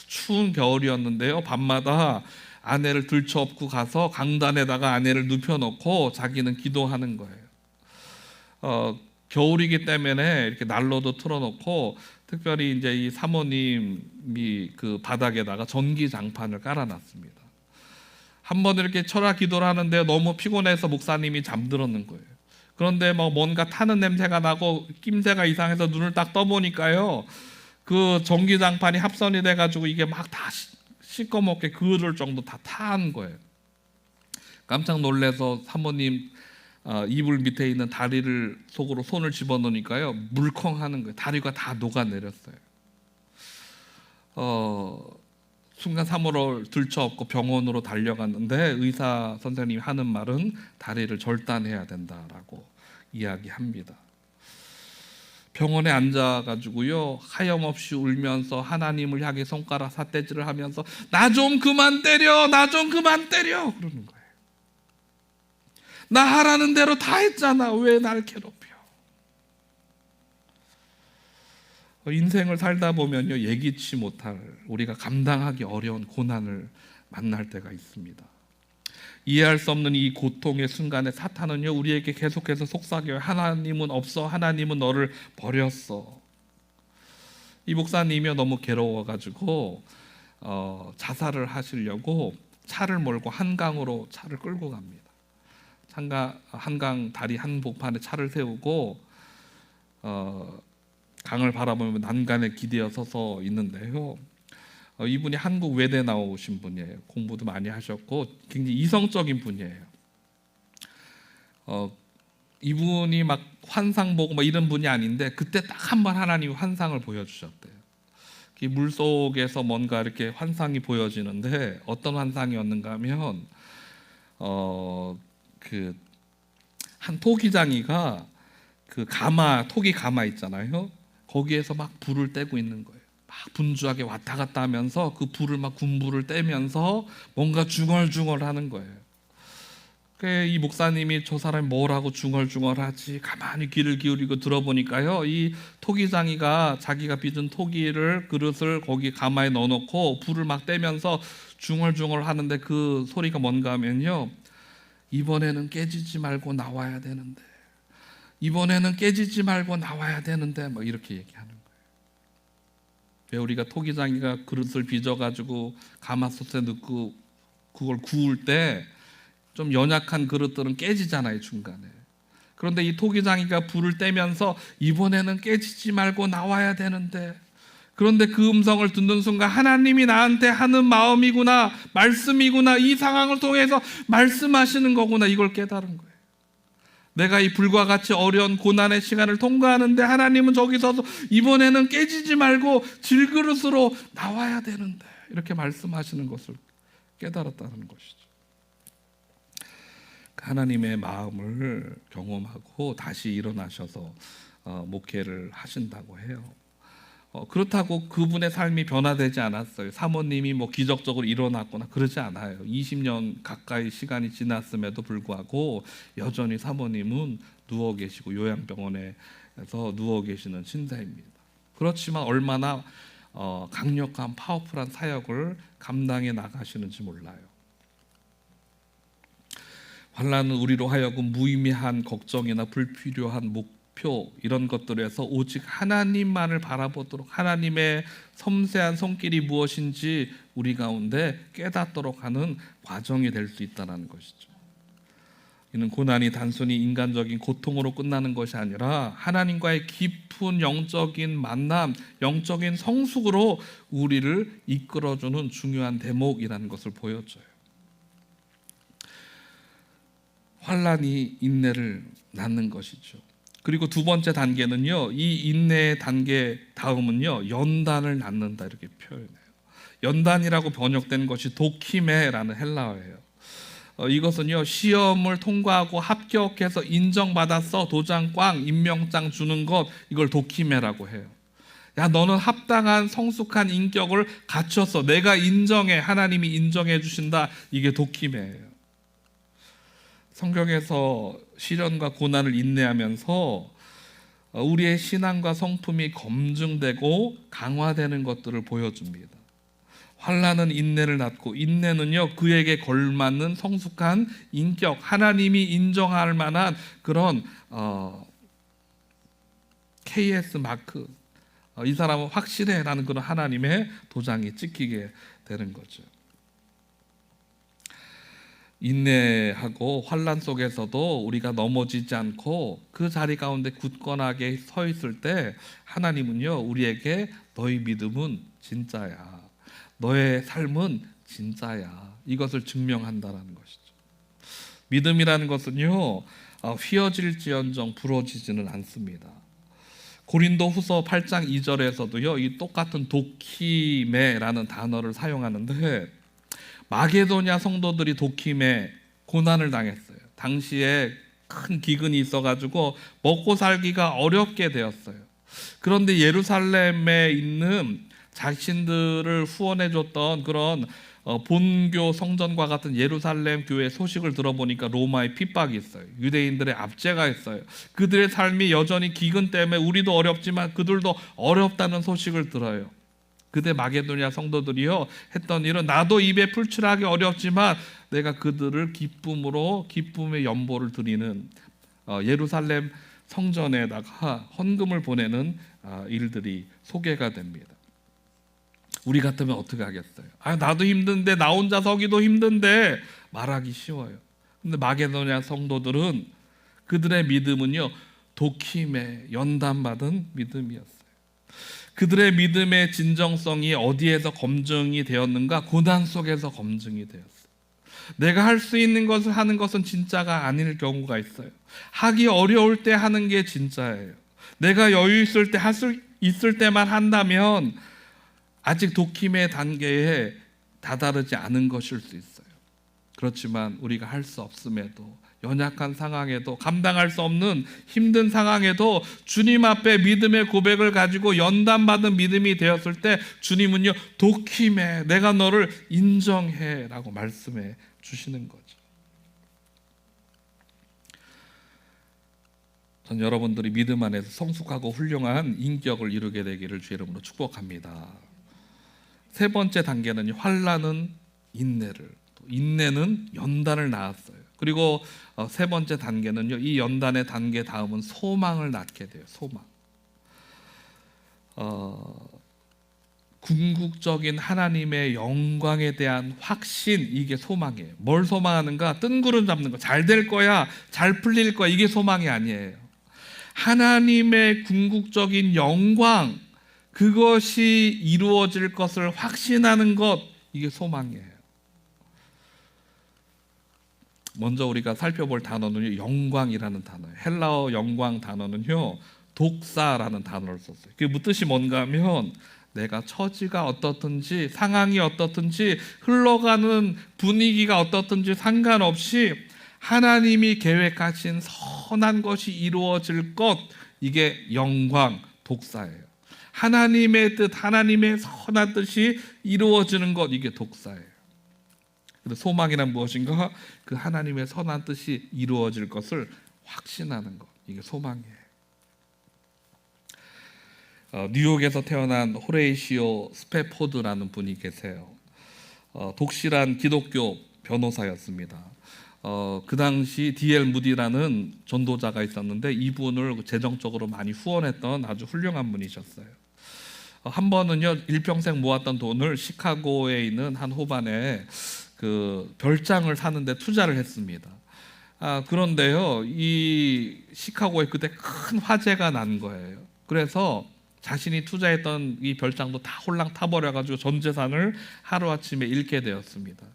추운 겨울이었는데요, 밤마다 아내를 들쳐업고 가서 강단에다가 아내를 눕혀놓고 자기는 기도하는 거예요. 겨울이기 때문에 이렇게 난로도 틀어놓고, 특별히 이제 이 사모님이 그 바닥에다가 전기장판을 깔아놨습니다. 한 번 이렇게 철야 기도를 하는데 너무 피곤해서 목사님이 잠들었는 거예요. 그런데 뭔가 타는 냄새가 나고 낌새가 이상해서 눈을 딱 떠보니까요, 그 전기장판이 합선이 돼가지고 이게 막 다 시꺼멓게 그을 정도 다 타한 거예요. 깜짝 놀라서 사모님 이불 밑에 있는 다리를 속으로 손을 집어넣으니까요, 물컹하는 거예요. 다리가 다 녹아내렸어요. 순간 사모를 들쳐업고 병원으로 달려갔는데 의사 선생님이 하는 말은 다리를 절단해야 된다라고 이야기합니다. 병원에 앉아가지고요, 하염없이 울면서 하나님을 향해 손가락 삿대질을 하면서 나 좀 그만 때려, 나 좀 그만 때려 그러는 거예요. 나 하라는 대로 다 했잖아. 왜 날 괴롭혀? 인생을 살다 보면요, 예기치 못할, 우리가 감당하기 어려운 고난을 만날 때가 있습니다. 이해할 수 없는 이 고통의 순간에 사탄은요, 우리에게 계속해서 속삭여요. 하나님은 없어. 하나님은 너를 버렸어. 이 목사님이 너무 괴로워가지고 자살을 하시려고 차를 몰고 한강으로 차를 끌고 갑니다. 한강 다리 한복판에 차를 세우고 강을 바라보며 난간에 기대어 서서 있는데요. 이분이 한국 외대 나오신 분이에요. 공부도 많이 하셨고 굉장히 이성적인 분이에요. 이분이 막 환상 보고 막 이런 분이 아닌데 그때 딱 한 번 하나님이 환상을 보여주셨대요. 이 물 속에서 뭔가 이렇게 환상이 보여지는데 어떤 환상이었는가 하면 그 한 토기장이가 그 토기 가마 있잖아요. 거기에서 막 불을 떼고 있는 거예요. 막 분주하게 왔다 갔다 하면서 그 불을 막 군불을 떼면서 뭔가 중얼중얼 하는 거예요. 이 목사님이 저 사람이 뭐라고 중얼중얼하지 가만히 귀를 기울이고 들어보니까요, 이 토기장이가 자기가 빚은 토기를 그릇을 거기 가마에 넣어놓고 불을 막 떼면서 중얼중얼 하는데 그 소리가 뭔가 하면요, 이번에는 깨지지 말고 나와야 되는데, 이번에는 깨지지 말고 나와야 되는데 뭐 이렇게 얘기하는 거예요. 왜 우리가 토기장이가 그릇을 빚어가지고 가마솥에 넣고 그걸 구울 때 좀 연약한 그릇들은 깨지잖아요, 중간에. 그런데 이 토기장이가 불을 떼면서 이번에는 깨지지 말고 나와야 되는데, 그런데 그 음성을 듣는 순간 하나님이 나한테 하는 마음이구나, 말씀이구나, 이 상황을 통해서 말씀하시는 거구나, 이걸 깨달은 거예요. 내가 이 불과 같이 어려운 고난의 시간을 통과하는데 하나님은 저기서 이번에는 깨지지 말고 질그릇으로 나와야 되는데, 이렇게 말씀하시는 것을 깨달았다는 것이죠. 하나님의 마음을 경험하고 다시 일어나셔서 목회를 하신다고 해요. 그렇다고 그분의 삶이 변화되지 않았어요. 사모님이 뭐 기적적으로 일어났거나 그러지 않아요. 20년 가까이 시간이 지났음에도 불구하고 여전히 사모님은 누워 계시고 요양병원에서 누워 계시는 신자입니다. 그렇지만 얼마나 강력한 파워풀한 사역을 감당해 나가시는지 몰라요. 환난은 우리로 하여금 무의미한 걱정이나 불필요한 목표 이런 것들에서 오직 하나님만을 바라보도록, 하나님의 섬세한 손길이 무엇인지 우리 가운데 깨닫도록 하는 과정이 될 수 있다는 것이죠. 이는 고난이 단순히 인간적인 고통으로 끝나는 것이 아니라 하나님과의 깊은 영적인 만남, 영적인 성숙으로 우리를 이끌어주는 중요한 대목이라는 것을 보여줘요. 환난이 인내를 낳는 것이죠. 그리고 두 번째 단계는요, 이 인내의 단계 다음은요, 연단을 낳는다, 이렇게 표현해요. 연단이라고 번역된 것이 도키메라는 헬라어예요. 이것은요, 시험을 통과하고 합격해서 인정받았어, 도장 꽝, 임명장 주는 것, 이걸 도키메라고 해요. 야, 너는 합당한 성숙한 인격을 갖췄어, 내가 인정해, 하나님이 인정해 주신다, 이게 도키메예요. 성경에서 시련과 고난을 인내하면서 우리의 신앙과 성품이 검증되고 강화되는 것들을 보여줍니다. 환난은 인내를 낳고, 인내는요 그에게 걸맞는 성숙한 인격, 하나님이 인정할 만한 그런 KS 마크, 이 사람은 확실해라는 그런 하나님의 도장이 찍히게 되는 거죠. 인내하고 환난 속에서도 우리가 넘어지지 않고 그 자리 가운데 굳건하게 서 있을 때 하나님은요 우리에게 너희 믿음은 진짜야, 너의 삶은 진짜야, 이것을 증명한다라는 것이죠. 믿음이라는 것은요 휘어질지언정 부러지지는 않습니다. 고린도 후서 8장 2절에서도요 이 똑같은 도키메라는 단어를 사용하는데, 마게도냐 성도들이 도킴에 고난을 당했어요. 당시에 큰 기근이 있어가지고 먹고 살기가 어렵게 되었어요. 그런데 예루살렘에 있는 자신들을 후원해줬던 그런 본교 성전과 같은 예루살렘 교회 소식을 들어보니까 로마의 핍박이 있어요. 유대인들의 압제가 있어요. 그들의 삶이 여전히 기근 때문에 우리도 어렵지만 그들도 어렵다는 소식을 들어요. 그때 마게도냐 성도들이요 했던 일은, 나도 입에 풀칠하기 어렵지만 내가 그들을 기쁨의 연보를 드리는, 예루살렘 성전에다가 헌금을 보내는 일들이 소개가 됩니다. 우리 같으면 어떻게 하겠어요? 나도 힘든데, 나 혼자 서기도 힘든데 말하기 쉬워요. 근데 마게도냐 성도들은 그들의 믿음은요, 도킴에 연단받은 믿음이었어요. 그들의 믿음의 진정성이 어디에서 검증이 되었는가? 고난 속에서 검증이 되었어요. 내가 할 수 있는 것을 하는 것은 진짜가 아닐 경우가 있어요. 하기 어려울 때 하는 게 진짜예요. 내가 여유 있을 때 할 수 있을 때만 한다면 아직 도킴의 단계에 다다르지 않은 것일 수 있어요. 그렇지만 우리가 할 수 없음에도, 연약한 상황에도, 감당할 수 없는 힘든 상황에도 주님 앞에 믿음의 고백을 가지고 연단받은 믿음이 되었을 때 주님은요, 도킴해, 내가 너를 인정해 라고 말씀해 주시는 거죠. 전 여러분들이 믿음 안에서 성숙하고 훌륭한 인격을 이루게 되기를 주 이름으로 축복합니다. 세 번째 단계는 환난은 인내를, 또 인내는 연단을 낳았어요. 그리고 세 번째 단계는요, 이 연단의 단계 다음은 소망을 낳게 돼요. 소망. 궁극적인 하나님의 영광에 대한 확신, 이게 소망이에요. 뭘 소망하는가? 뜬구름 잡는 거. 잘 될 거야, 잘 풀릴 거야, 이게 소망이 아니에요. 하나님의 궁극적인 영광, 그것이 이루어질 것을 확신하는 것, 이게 소망이에요. 먼저 우리가 살펴볼 단어는요, 영광이라는 단어예요. 헬라어 영광 단어는요, 독사라는 단어를 썼어요. 그게 뜻이 뭔가 하면 내가 처지가 어떻든지, 상황이 어떻든지, 흘러가는 분위기가 어떻든지 상관없이 하나님이 계획하신 선한 것이 이루어질 것, 이게 영광, 독사예요. 하나님의 뜻, 하나님의 선한 뜻이 이루어지는 것, 이게 독사예요. 근데 소망이란 무엇인가? 그 하나님의 선한 뜻이 이루어질 것을 확신하는 것, 이게 소망이에요. 뉴욕에서 태어난 호레이시오 스패포드라는 분이 계세요. 독실한 기독교 변호사였습니다. 그 당시 D.L. 무디라는 전도자가 있었는데 이분을 재정적으로 많이 후원했던 아주 훌륭한 분이셨어요. 한 번은요, 일평생 모았던 돈을 시카고에 있는 한 호반에 그 별장을 사는데 투자를 했습니다. 그런데요, 이 시카고에 그때 큰 화재가 난 거예요. 그래서 자신이 투자했던 이 별장도 다 홀랑 타버려가지고 전 재산을 하루아침에 잃게 되었습니다.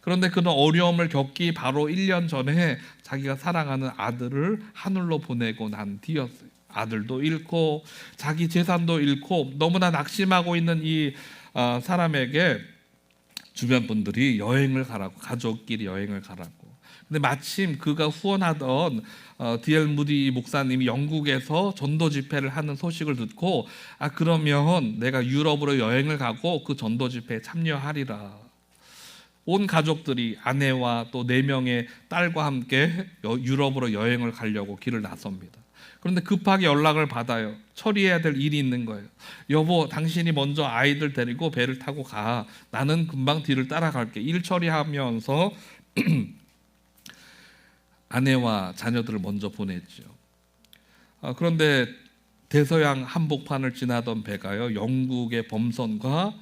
그런데 그런 어려움을 겪기 바로 1년 전에 자기가 사랑하는 아들을 하늘로 보내고 난 뒤였어요. 아들도 잃고 자기 재산도 잃고 너무나 낙심하고 있는 이 사람에게 주변 분들이 여행을 가라고, 가족끼리 여행을 가라고. 근데 마침 그가 후원하던 D.L. 무디 목사님이 영국에서 전도 집회를 하는 소식을 듣고 그러면 내가 유럽으로 여행을 가고 그 전도 집회에 참여하리라. 온 가족들이 아내와 또 4명의 딸과 함께 유럽으로 여행을 가려고 길을 나섭니다. 그런데 급하게 연락을 받아요. 처리해야 될 일이 있는 거예요. 여보, 당신이 먼저 아이들 데리고 배를 타고 가. 나는 금방 뒤를 따라갈게. 일 처리하면서 아내와 자녀들을 먼저 보냈죠. 그런데 대서양 한복판을 지나던 배가요, 영국의 범선과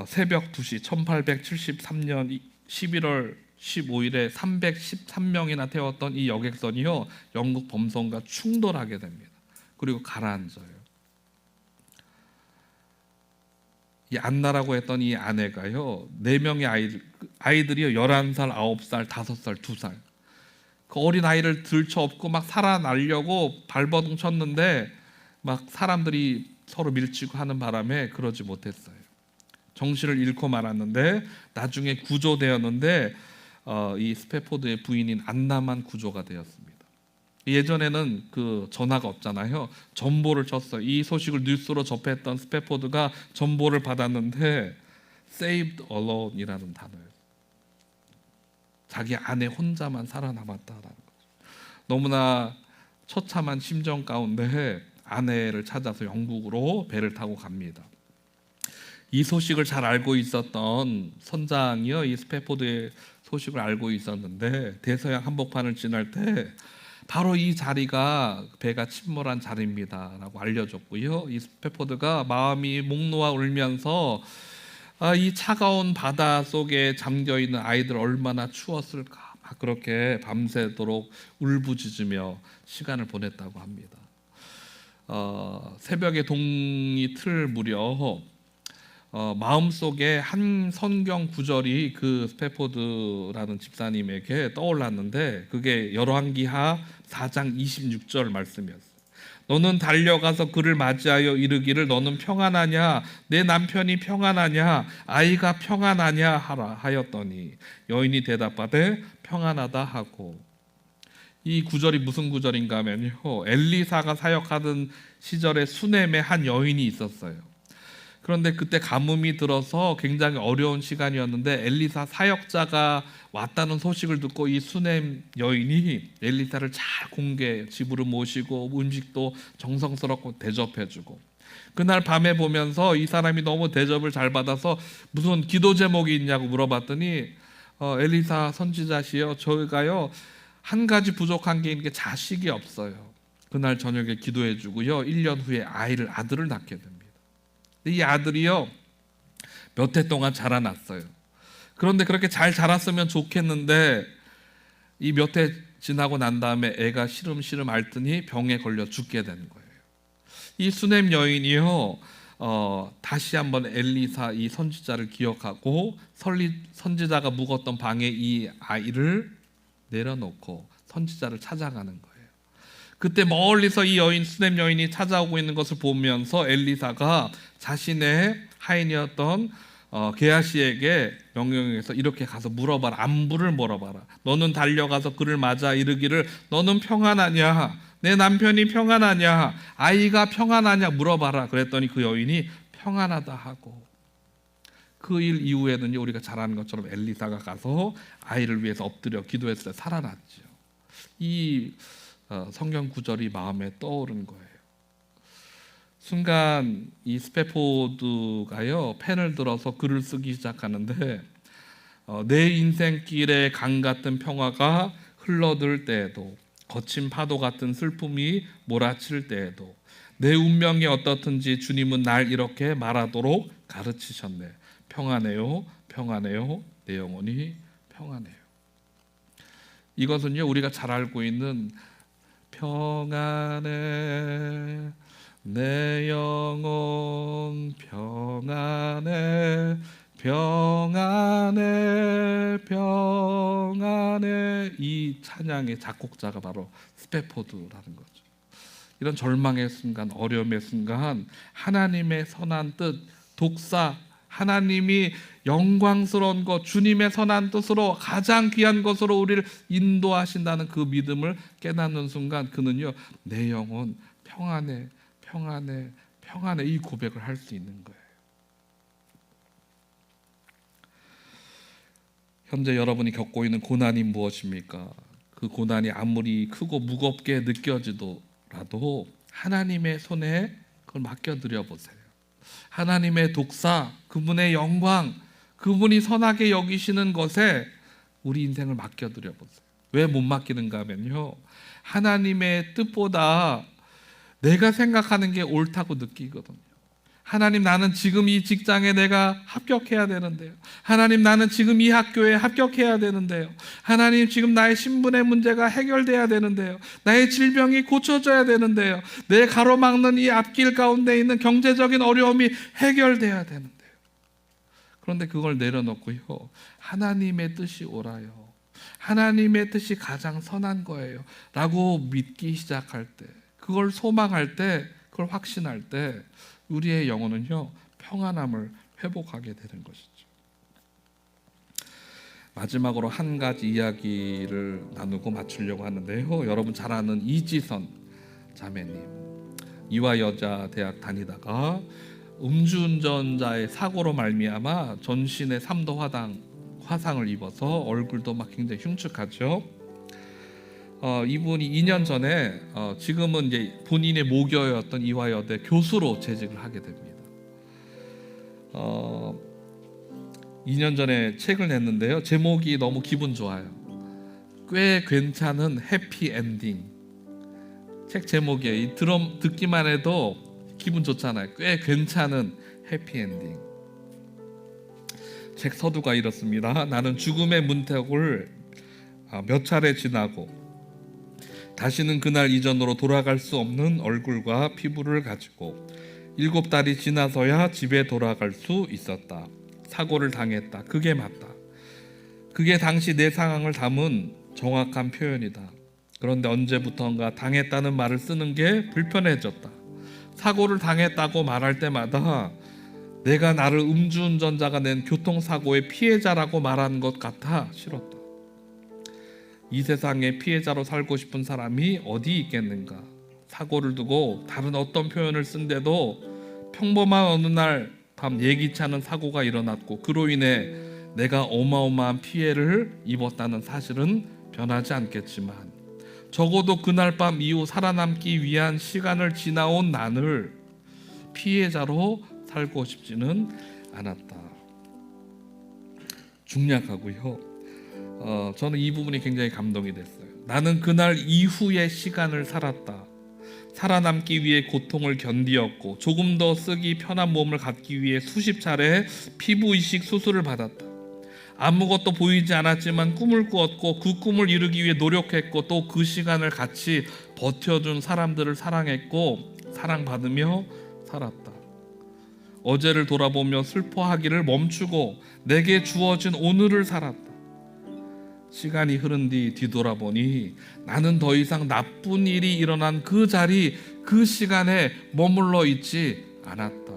새벽 2시 1873년 11월 15일에 313명이나 태웠던 이 여객선이요, 영국 범선과 충돌하게 됩니다. 그리고 가라앉아요. 이 안나라고 했던 이 아내가요, 4명의 아이들이요, 11살, 9살, 5살, 2살. 그 어린 아이를 들쳐업고 막 살아나려고 발버둥 쳤는데 막 사람들이 서로 밀치고 하는 바람에 그러지 못했어요. 정신을 잃고 말았는데 나중에 구조되었는데 이 스패포드의 부인인 안나만 구조가 되었습니다. 예전에는 그 전화가 없잖아요. 전보를 쳤어요. 이 소식을 뉴스로 접했던 스패포드가 전보를 받았는데 saved alone이라는 단어예요. 자기 아내 혼자만 살아남았다라는 거죠. 너무나 처참한 심정 가운데 아내를 찾아서 영국으로 배를 타고 갑니다. 이 소식을 잘 알고 있었던 선장이요, 이 스패포드의 소식을 알고 있었는데 대서양 한복판을 지날 때 바로 이 자리가 배가 침몰한 자리입니다라고 알려줬고요. 이 스패포드가 마음이 목 놓아 울면서 이 차가운 바다 속에 잠겨 있는 아이들 얼마나 추웠을까, 막 그렇게 밤새도록 울부짖으며 시간을 보냈다고 합니다. 새벽에 동이 틀 무렵 마음속에 한 성경 구절이 그 스패포드라는 집사님에게 떠올랐는데, 그게 열왕기하 4장 26절 말씀이었어요. 너는 달려가서 그를 맞이하여 이르기를 너는 평안하냐, 내 남편이 평안하냐, 아이가 평안하냐 하라 하였더니 여인이 대답하되 평안하다 하고. 이 구절이 무슨 구절인가 하면요, 엘리사가 사역하던 시절에 수넴에 한 여인이 있었어요. 그런데 그때 가뭄이 들어서 굉장히 어려운 시간이었는데 엘리사 사역자가 왔다는 소식을 듣고 이 수넴 여인이 엘리사를 잘 공개 집으로 모시고 음식도 정성스럽고 대접해주고, 그날 밤에 보면서 이 사람이 너무 대접을 잘 받아서 무슨 기도 제목이 있냐고 물어봤더니 엘리사 선지자시여, 저희가요 한 가지 부족한 게 있는 게 자식이 없어요. 그날 저녁에 기도해주고요 1년 후에 아들을 낳게 됩니다. 이 아들이요 몇 해 동안 자라났어요. 그런데 그렇게 잘 자랐으면 좋겠는데 이 몇 해 지나고 난 다음에 애가 시름시름 앓더니 병에 걸려 죽게 된 거예요. 이 수넴 여인이요 다시 한번 엘리사 이 선지자를 기억하고 선지자가 묵었던 방에 이 아이를 내려놓고 선지자를 찾아가는 거예요. 그때 멀리서 이 여인 수넴 여인이 찾아오고 있는 것을 보면서 엘리사가 자신의 하인이었던 게하시에게 명령해서 이렇게 가서 물어봐라, 안부를 물어봐라. 너는 달려가서 그를 맞아 이르기를 너는 평안하냐, 내 남편이 평안하냐, 아이가 평안하냐 물어봐라. 그랬더니 그 여인이 평안하다 하고, 그 일 이후에는요 우리가 잘 아는 것처럼 엘리사가 가서 아이를 위해서 엎드려 기도했을 때 살아났죠. 이 성경 구절이 마음에 떠오른 거예요. 순간 이 스패포드가요 펜을 들어서 글을 쓰기 시작하는데, 내 인생길에 강 같은 평화가 흘러들 때에도, 거친 파도 같은 슬픔이 몰아칠 때에도 내 운명이 어떻든지 주님은 날 이렇게 말하도록 가르치셨네. 평안해요, 평안해요, 내 영혼이 평안해요. 이것은요 우리가 잘 알고 있는 평안해 내 영혼 평안해 평안해 평안해, 이 찬양의 작곡자가 바로 스패포드라는 거죠. 이런 절망의 순간, 어려움의 순간 하나님의 선한 뜻, 독사, 하나님이 영광스러운 것, 주님의 선한 뜻으로 가장 귀한 것으로 우리를 인도하신다는 그 믿음을 깨닫는 순간 그는요 내 영혼 평안해 평안해 평안해, 이 고백을 할 수 있는 거예요. 현재 여러분이 겪고 있는 고난이 무엇입니까? 그 고난이 아무리 크고 무겁게 느껴지더라도 하나님의 손에 그걸 맡겨드려 보세요. 하나님의 독사, 그분의 영광, 그분이 선하게 여기시는 것에 우리 인생을 맡겨드려 보세요. 왜 못 맡기는가 하면요, 하나님의 뜻보다 내가 생각하는 게 옳다고 느끼거든요. 하나님, 나는 지금 이 직장에 내가 합격해야 되는데요. 하나님, 나는 지금 이 학교에 합격해야 되는데요. 하나님, 지금 나의 신분의 문제가 해결돼야 되는데요. 나의 질병이 고쳐져야 되는데요. 내 가로막는 이 앞길 가운데 있는 경제적인 어려움이 해결돼야 되는데요. 그런데 그걸 내려놓고요, 하나님의 뜻이 옳아요, 하나님의 뜻이 가장 선한 거예요 라고 믿기 시작할 때, 그걸 소망할 때, 그걸 확신할 때 우리의 영혼은요 평안함을 회복하게 되는 것이죠. 마지막으로 한 가지 이야기를 나누고 마치려고 하는데요, 여러분 잘 아는 이지선 자매님, 이화여자 대학 다니다가 음주운전자의 사고로 말미암아 전신에 3도 화상을 입어서 얼굴도 막 굉장히 흉측하죠. 이분이 2년 전에 지금은 이제 본인의 모교였던 이화여대 교수로 재직을 하게 됩니다. 2년 전에 책을 냈는데요, 제목이 너무 기분 좋아요. 꽤 괜찮은 해피 엔딩. 책 제목이에요. 이 드럼 듣기만 해도 기분 좋잖아요. 꽤 괜찮은 해피엔딩. 책 서두가 이렇습니다. 나는 죽음의 문턱을 몇 차례 지나고 다시는 그날 이전으로 돌아갈 수 없는 얼굴과 피부를 가지고 7달이 지나서야 집에 돌아갈 수 있었다. 사고를 당했다. 그게 맞다. 그게 당시 내 상황을 담은 정확한 표현이다. 그런데 언제부턴가 당했다는 말을 쓰는 게 불편해졌다. 사고를 당했다고 말할 때마다 내가 나를 음주운전자가 낸 교통사고의 피해자라고 말하는 것 같아 싫었다. 이 세상에 피해자로 살고 싶은 사람이 어디 있겠는가. 사고를 두고 다른 어떤 표현을 쓴데도 평범한 어느 날 밤 예기치 않은 사고가 일어났고 그로 인해 내가 어마어마한 피해를 입었다는 사실은 변하지 않겠지만 적어도 그날 밤 이후 살아남기 위한 시간을 지나온 나를 피해자로 살고 싶지는 않았다. 중략하고요. 저는 이 부분이 굉장히 감동이 됐어요. 나는 그날 이후의 시간을 살았다. 살아남기 위해 고통을 견디었고 조금 더 쓰기 편한 몸을 갖기 위해 수십 차례 피부 이식 수술을 받았다. 아무것도 보이지 않았지만 꿈을 꾸었고 그 꿈을 이루기 위해 노력했고 또 그 시간을 같이 버텨준 사람들을 사랑했고 사랑받으며 살았다. 어제를 돌아보며 슬퍼하기를 멈추고 내게 주어진 오늘을 살았다. 시간이 흐른 뒤 뒤돌아보니 나는 더 이상 나쁜 일이 일어난 그 자리, 그 시간에 머물러 있지 않았다.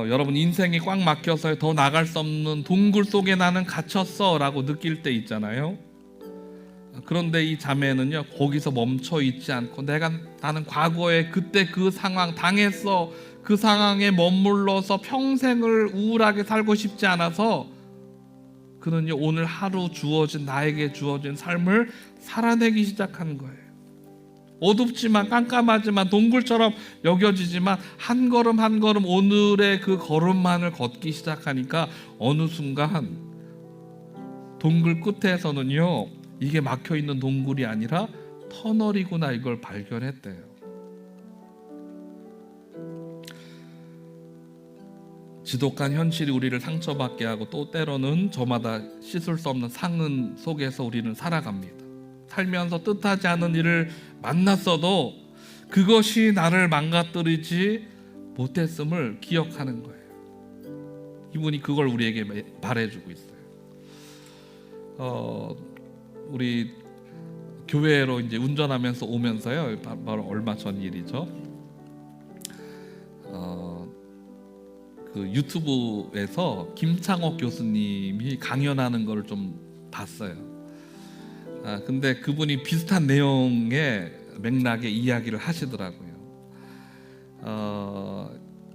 여러분 인생이 꽉 막혀서 더 나갈 수 없는 동굴 속에 나는 갇혔어 라고 느낄 때 있잖아요. 그런데 이 자매는요 거기서 멈춰 있지 않고 나는 과거에 그때 그 상황 당했어, 그 상황에 머물러서 평생을 우울하게 살고 싶지 않아서 그는요 오늘 하루 나에게 주어진 삶을 살아내기 시작하는 거예요. 어둡지만 깜깜하지만 동굴처럼 여겨지지만 한 걸음 한 걸음 오늘의 그 걸음만을 걷기 시작하니까 어느 순간 동굴 끝에서는요 이게 막혀있는 동굴이 아니라 터널이구나 이걸 발견했대요. 지독한 현실이 우리를 상처받게 하고 또 때로는 저마다 씻을 수 없는 상흔 속에서 우리는 살아갑니다. 살면서 뜻하지 않은 일을 만났어도 그것이 나를 망가뜨리지 못했음을 기억하는 거예요. 이분이 그걸 우리에게 말해주고 있어요. 우리 교회로 이제 운전하면서 오면서요, 바로 얼마 전 일이죠. 그 유튜브에서 김창옥 교수님이 강연하는 걸 좀 봤어요. 근데 그분이 비슷한 내용의 맥락의 이야기를 하시더라고요.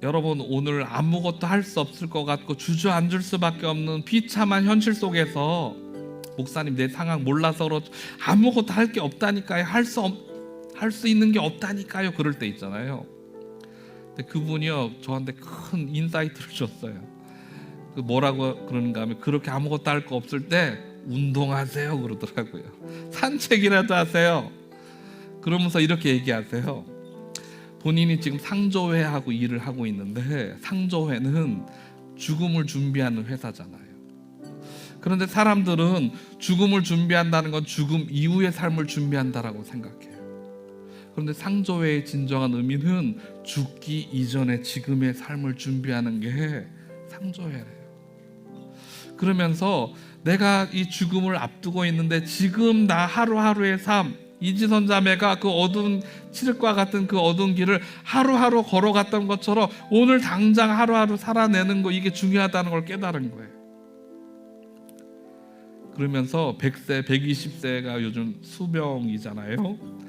여러분 오늘 아무것도 할 수 없을 것 같고 주저앉을 수밖에 없는 비참한 현실 속에서 목사님 내 상황 몰라서 그렇죠. 아무것도 할 게 없다니까요. 할 수 있는 게 없다니까요. 그럴 때 있잖아요. 근데 그분이요 저한테 큰 인사이트를 줬어요. 그 뭐라고 그러는가 하면 그렇게 아무것도 할 거 없을 때 운동하세요 그러더라고요. 산책이라도 하세요. 그러면서 이렇게 얘기하세요. 본인이 지금 상조회하고 일을 하고 있는데 상조회는 죽음을 준비하는 회사잖아요. 그런데 사람들은 죽음을 준비한다는 건 죽음 이후의 삶을 준비한다라고 생각해요. 그런데 상조회의 진정한 의미는 죽기 이전에 지금의 삶을 준비하는 게 상조회래요. 그러면서 내가 이 죽음을 앞두고 있는데 지금 나 하루하루의 삶, 이지선 자매가 그 어두운 칠흑과 같은 그 어두운 길을 하루하루 걸어갔던 것처럼 오늘 당장 하루하루 살아내는 거 이게 중요하다는 걸 깨달은 거예요. 그러면서 100세, 120세가 요즘 수명이잖아요.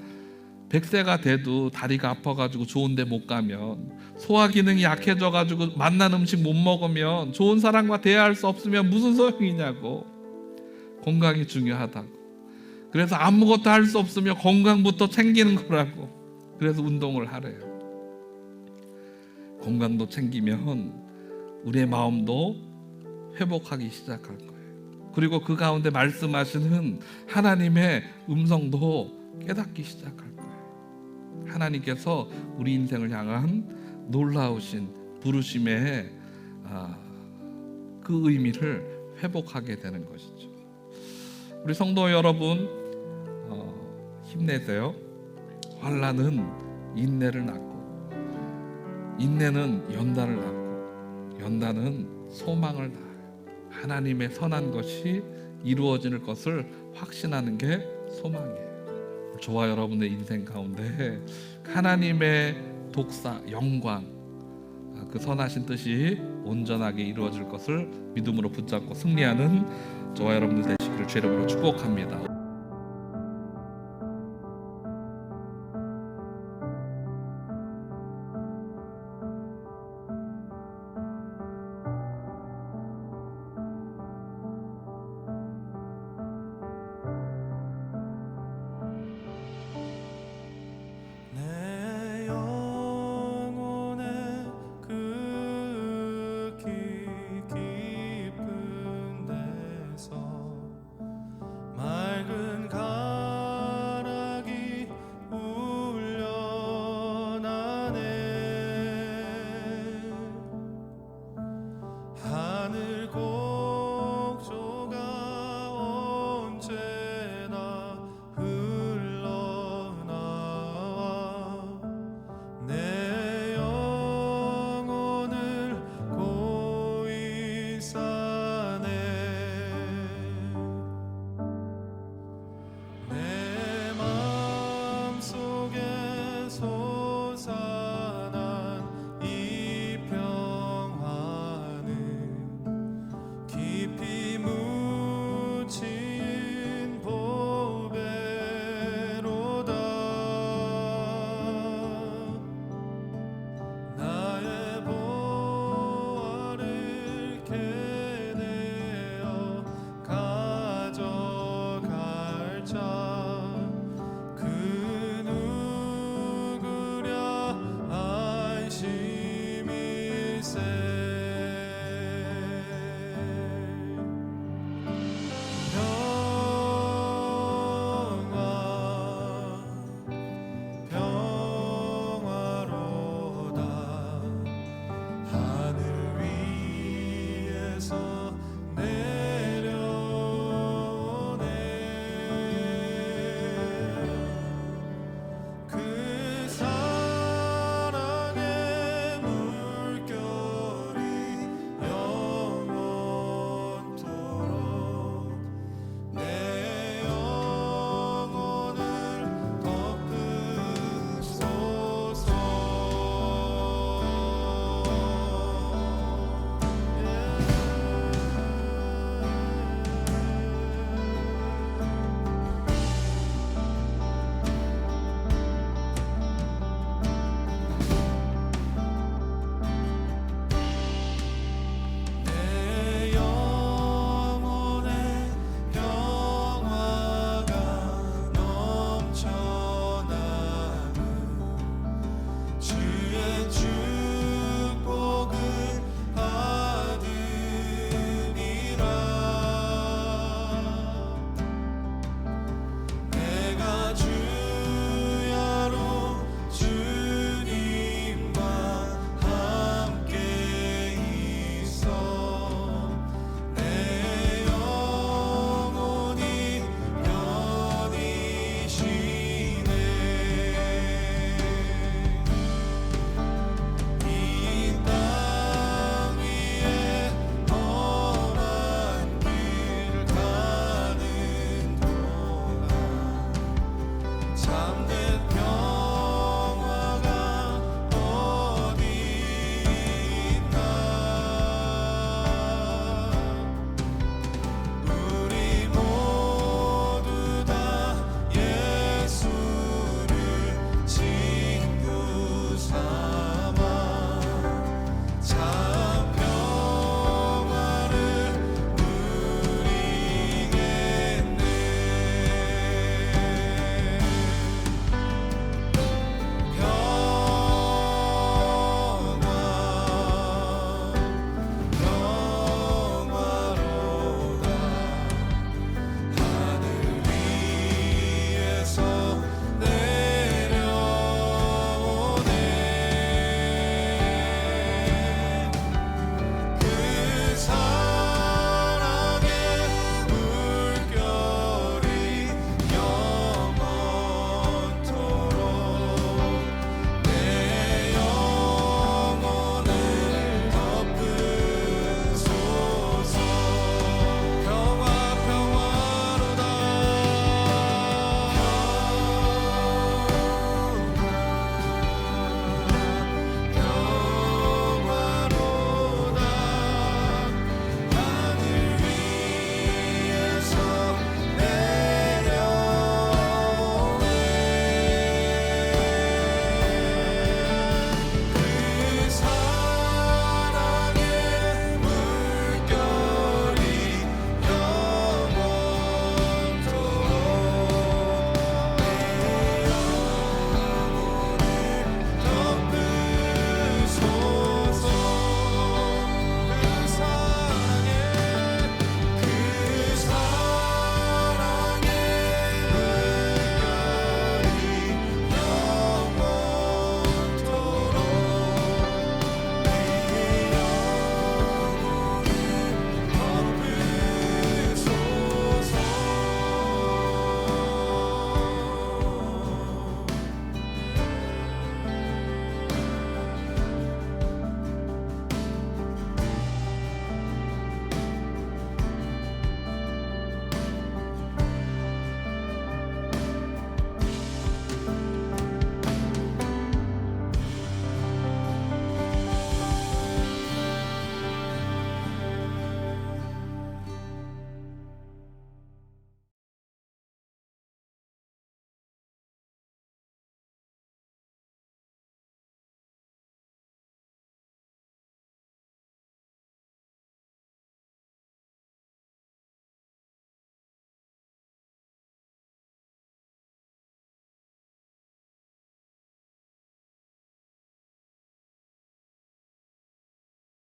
100세가 돼도 다리가 아파가지고 좋은 데 못 가면, 소화 기능이 약해져가지고 맛난 음식 못 먹으면, 좋은 사람과 대화할 수 없으면 무슨 소용이냐고. 건강이 중요하다고. 그래서 아무것도 할 수 없으면 건강부터 챙기는 거라고. 그래서 운동을 하래요. 건강도 챙기면 우리의 마음도 회복하기 시작할 거예요. 그리고 그 가운데 말씀하시는 하나님의 음성도 깨닫기 시작할 거예요. 하나님께서 우리 인생을 향한 놀라우신 부르심의 그 의미를 회복하게 되는 것이죠. 우리 성도 여러분, 힘내세요. 환난은 인내를 낳고, 인내는 연단을 낳고, 연단은 소망을 낳아요. 하나님의 선한 것이 이루어질 것을 확신하는 게 소망이에요. 저와 여러분의 인생 가운데 하나님의 독사, 영광, 그 선하신 뜻이 온전하게 이루어질 것을 믿음으로 붙잡고 승리하는 저와 여러분들 되시기를 주의 이름으로 축복합니다. 내 영혼의 그 깊은 데서 맑은 가락이 울려나네. 하늘 곡조가 언제나 흘러나와 내 영혼을 고이 싸네. 내 마음속에 솟아난 이 평화는 깊이 묻힌 보배로다. 나의 보화를 캐내어 가져갈 자 그 누구랴 안심일세.